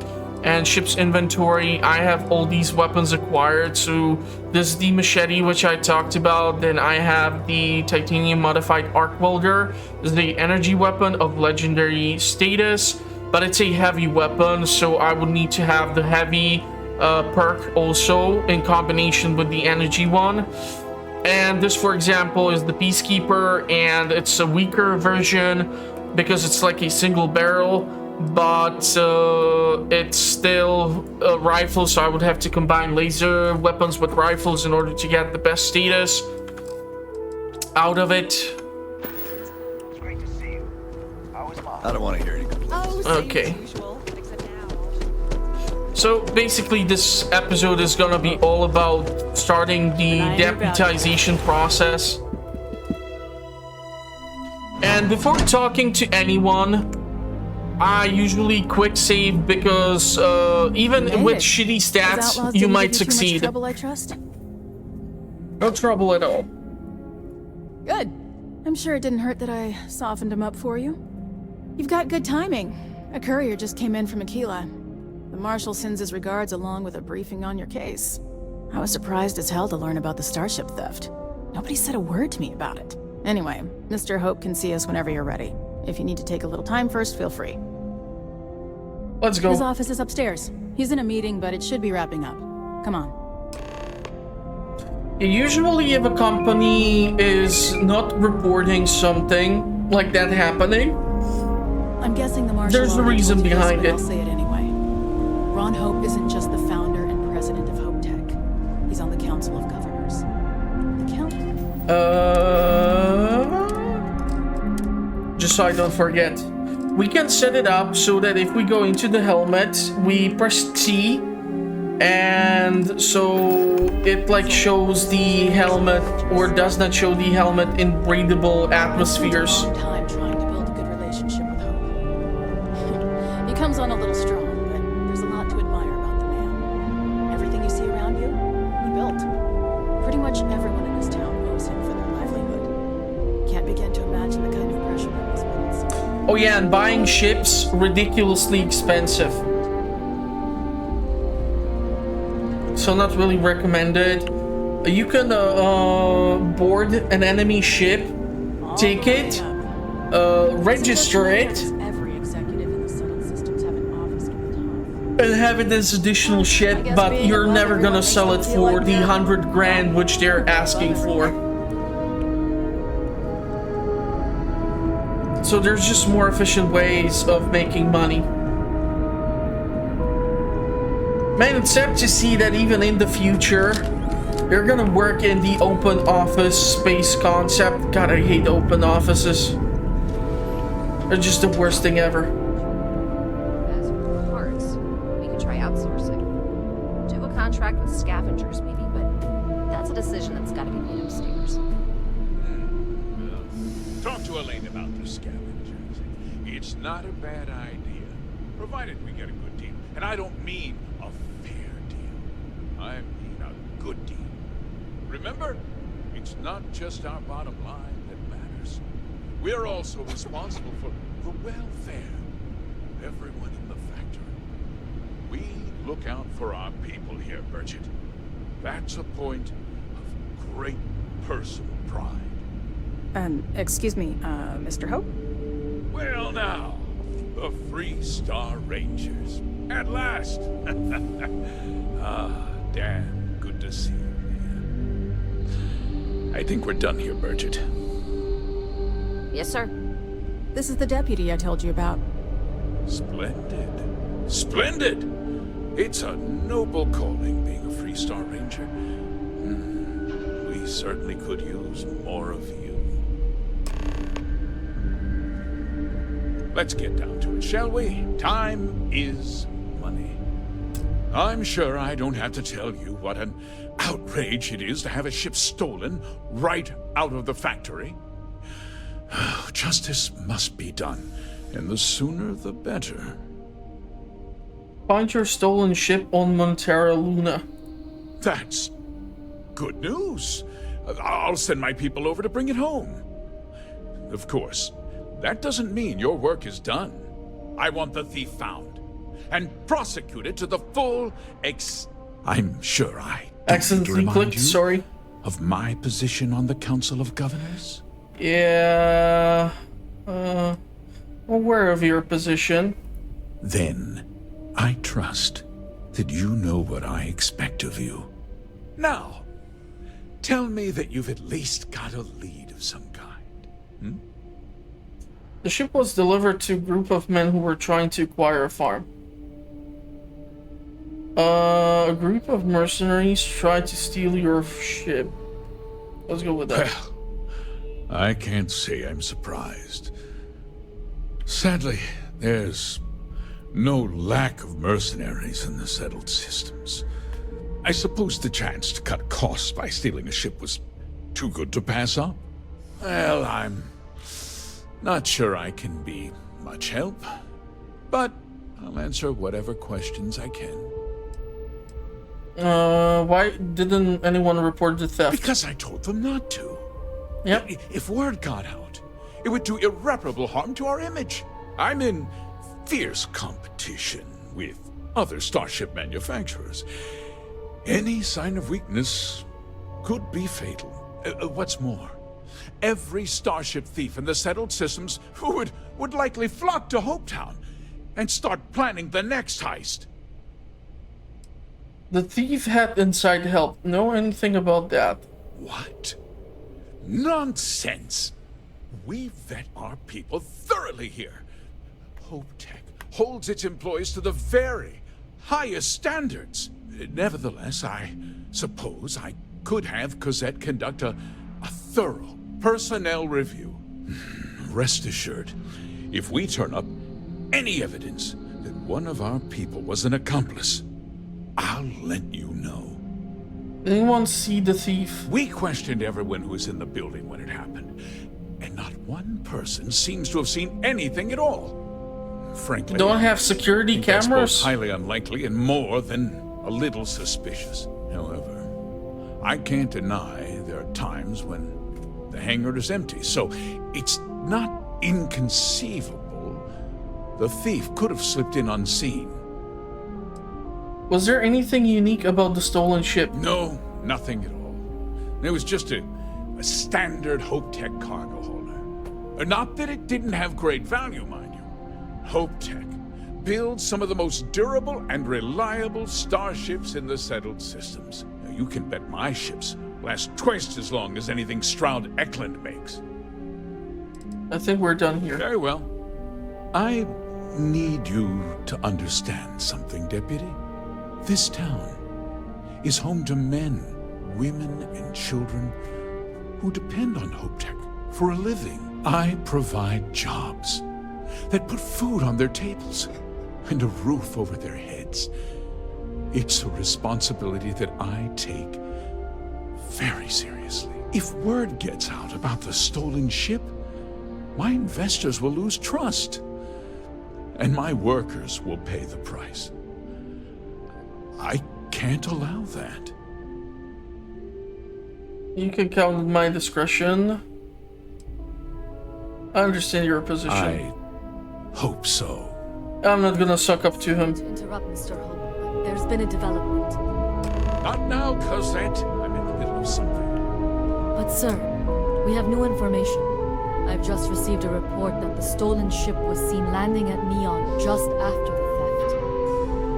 Speaker 1: And ship's inventory, I have all these weapons acquired. So this is the machete which I talked about. Then I have the titanium modified arc welder. This is the energy weapon of legendary status, but it's a heavy weapon, so I would need to have the heavy perk also in combination with the energy one. And this, for example, is the Peacekeeper, and it's a weaker version because it's like a single barrel, but it's still a rifle, so I would have to combine laser weapons with rifles in order to get the best status out of it.
Speaker 3: It's great to see you. How was Mom? I don't want to hear any complaints.
Speaker 1: Okay. So basically this episode is gonna be all about starting the deputization process. And before talking to anyone, I usually quick save because even with shitty stats, you might succeed.
Speaker 11: Trouble, I trust?
Speaker 1: No trouble at all.
Speaker 11: Good. I'm sure it didn't hurt that I softened him up for you. You've got good timing. A courier just came in from Aquila. The Marshal sends his regards along with a briefing on your case. I was surprised as hell to learn about the starship theft. Nobody said a word to me about it. Anyway, Mr. Hope can see us whenever you're ready. If you need to take a little time first, feel free.
Speaker 1: Let's go.
Speaker 12: His office is upstairs. He's in a meeting, but it should be wrapping up. Come on.
Speaker 1: Usually if a company is not reporting something like that happening,
Speaker 11: I'm guessing the Marshal
Speaker 1: there's a
Speaker 11: already
Speaker 1: reason
Speaker 11: told you this,
Speaker 1: behind
Speaker 11: but
Speaker 1: it.
Speaker 11: I'll say it anyway. Ron Hope isn't just the founder and president of Hope Tech. He's on the Council of Governors. The
Speaker 1: just so I don't forget. We can set it up so that if we go into the helmet, we press T, and so it like shows the helmet or does not show the helmet in breathable atmospheres.
Speaker 11: Time trying to build a good relationship with Hope. He comes on a little strong, but there's a lot to admire about the man. Everything you see around you, he built. Pretty much everyone in this town owes him for their livelihood. Can't begin to imagine the kind of pressure that must be.
Speaker 1: Oh yeah, and buying ships, ridiculously expensive. So not really recommended. You can board an enemy ship, take it, register it, and have it as additional ship, but you're never gonna sell it for the 100 grand which they're asking for. So there's just more efficient ways of making money. Man, it's sad to see that even in the future, they're gonna work in the open office space concept. God, I hate open offices. They're just the worst thing ever.
Speaker 14: As for parts, we could try outsourcing. Do a contract with scavengers, maybe, but that's a decision that's gotta be made upstairs.
Speaker 15: Talk to Elaine about the scavengers. It's not a bad idea, provided we get a good deal. And I don't mean a fair deal. I mean a good deal. Remember, it's not just our bottom line that matters. We're also responsible for the welfare of everyone in the factory. We look out for our people here, Bridget. That's a point of great personal pride.
Speaker 11: Excuse me, Mr. Hope?
Speaker 15: Well now, the Freestar Rangers. At last! Dan, good to see you, man. I think we're done here, Bridget.
Speaker 14: Yes, sir.
Speaker 11: This is the deputy I told you about.
Speaker 15: Splendid. Splendid! It's a noble calling being a Freestar Ranger. We certainly could use more of you. Let's get down to it, shall we? Time is money. I'm sure I don't have to tell you what an outrage it is to have a ship stolen right out of the factory. Justice must be done, and the sooner the better.
Speaker 1: Find your stolen ship on Montera Luna.
Speaker 15: That's good news. I'll send my people over to bring it home. Of course, that doesn't mean your work is done. I want the thief found and prosecuted to the full I'm sure I
Speaker 1: accidentally clicked, sorry.
Speaker 15: Of my position on the Council of Governors?
Speaker 1: Yeah, aware of your position.
Speaker 15: Then, I trust that you know what I expect of you. Now, tell me that you've at least got a lead of some kind.
Speaker 1: The ship was delivered to a group of men who were trying to acquire a farm. A group of mercenaries tried to steal your ship. Let's go with that.
Speaker 15: Well, I can't say I'm surprised. Sadly, there's no lack of mercenaries in the settled systems. I suppose the chance to cut costs by stealing a ship was too good to pass up. Well, I'm not sure I can be much help, but I'll answer whatever questions I can.
Speaker 1: Why didn't anyone report the theft?
Speaker 15: Because I told them not to.
Speaker 1: Yep.
Speaker 15: If word got out, it would do irreparable harm to our image. I'm in fierce competition with other starship manufacturers. Any sign of weakness could be fatal. What's more, every starship thief in the settled systems would likely flock to Hopetown and start planning the next heist.
Speaker 1: The thief had inside help. Know anything about that?
Speaker 15: What? Nonsense! We vet our people thoroughly here. HopeTech holds its employees to the very highest standards. Nevertheless, I suppose I could have Cosette conduct a thorough personnel review. Rest assured, if we turn up any evidence that one of our people was an accomplice, I'll let you know.
Speaker 1: Anyone see the thief?
Speaker 15: We questioned everyone who was in the building when it happened, and not one person seems to have seen anything at all. Frankly,
Speaker 1: Don't have security
Speaker 15: I think that's
Speaker 1: cameras?
Speaker 15: both highly unlikely and more than a little suspicious. However, I can't deny there are times when the hangar is empty, so it's not inconceivable the thief could have slipped in unseen.
Speaker 1: Was there anything unique about the stolen ship?
Speaker 15: No, nothing at all. It was just a standard HopeTech cargo holder. Not that it didn't have great value, mind you. HopeTech builds some of the most durable and reliable starships in the settled systems. Now, you can bet my ships last twice as long as anything Stroud Eklund makes.
Speaker 1: I think we're done here.
Speaker 15: Very well. I need you to understand something, Deputy. This town is home to men, women, and children who depend on HopeTech for a living. I provide jobs that put food on their tables and a roof over their heads. It's a responsibility that I take very seriously. If word gets out about the stolen ship, my investors will lose trust, and my workers will pay the price. I can't allow that.
Speaker 1: You can count on my discretion. I understand your position.
Speaker 15: I hope so.
Speaker 1: I'm not gonna suck up to him.
Speaker 16: To interrupt, Mr. Hope, but there's been a development.
Speaker 15: Not now, Cosette. I'm in the middle of something.
Speaker 16: But sir, we have new information. I've just received a report that the stolen ship was seen landing at Neon just after the theft.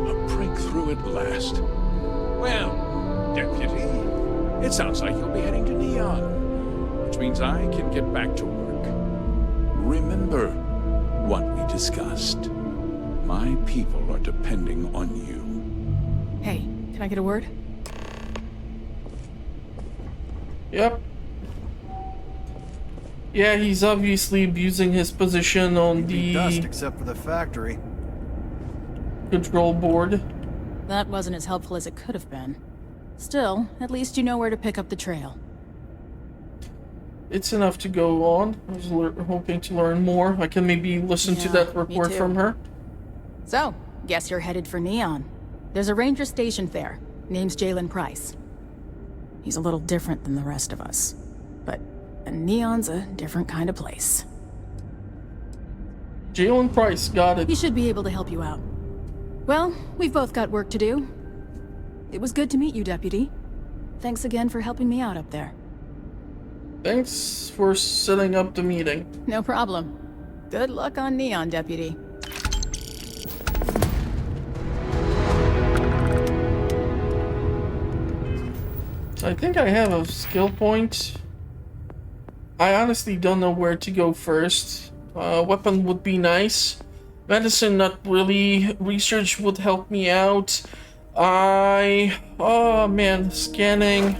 Speaker 15: A breakthrough at last. Well, Deputy, it sounds like you'll be heading to Neon, which means I can get back to work. Remember what we discussed. My people are depending on you.
Speaker 11: Hey, can I get a word?
Speaker 1: Yep. Yeah, he's obviously abusing his position on the
Speaker 7: Dust except for the factory.
Speaker 1: control board.
Speaker 12: That wasn't as helpful as it could have been. Still, at least you know where to pick up the trail.
Speaker 1: It's enough to go on. I was hoping to learn more. I can maybe listen to that
Speaker 12: Me
Speaker 1: report
Speaker 12: too.
Speaker 1: from her.
Speaker 12: So, guess you're headed for Neon. There's a ranger stationed there. Name's Jalen Price. He's a little different than the rest of us. But Neon's a different kind of place.
Speaker 1: Jalen Price, got it.
Speaker 12: He should be able to help you out. Well, we've both got work to do. It was good to meet you, Deputy. Thanks again for helping me out up there.
Speaker 1: Thanks for setting up the meeting.
Speaker 12: No problem. Good luck on Neon, Deputy.
Speaker 1: So I think I have a skill point. I honestly don't know where to go first. Weapon would be nice. Medicine, not really. Research would help me out. Oh man, scanning.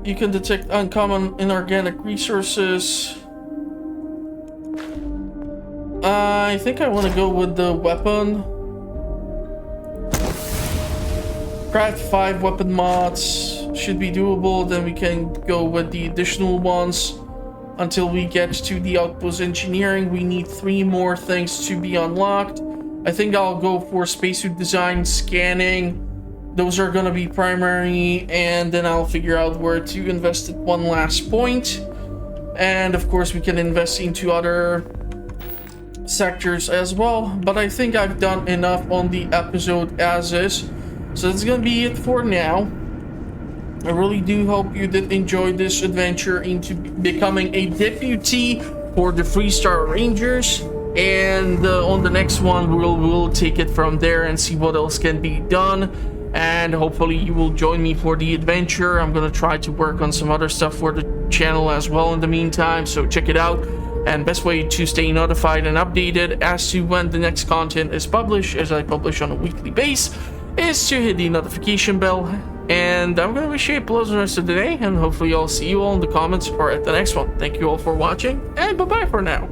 Speaker 1: You can detect uncommon inorganic resources. I think I want to go with the weapon. Craft 5 weapon mods should be doable. Then we can go with the additional ones until we get to the outpost engineering. We need 3 more things to be unlocked. I think I'll go for spacesuit design, scanning. Those are gonna be primary, and then I'll figure out where to invest at one last point. And of course we can invest into other sectors as well, but I think I've done enough on the episode as is, so that's gonna be it for now. I really do hope you did enjoy this adventure into becoming a deputy for the Freestar Rangers, and on the next one we'll take it from there and see what else can be done, and hopefully you will join me for the adventure. I'm gonna try to work on some other stuff for the channel as well in the meantime, so check it out. And best way to stay notified and updated as to when the next content is published, as I publish on a weekly basis, is to hit the notification bell. And I'm going to wish you a pleasant rest of the day, and hopefully I'll see you all in the comments or at the next one. Thank you all for watching, and bye-bye for now.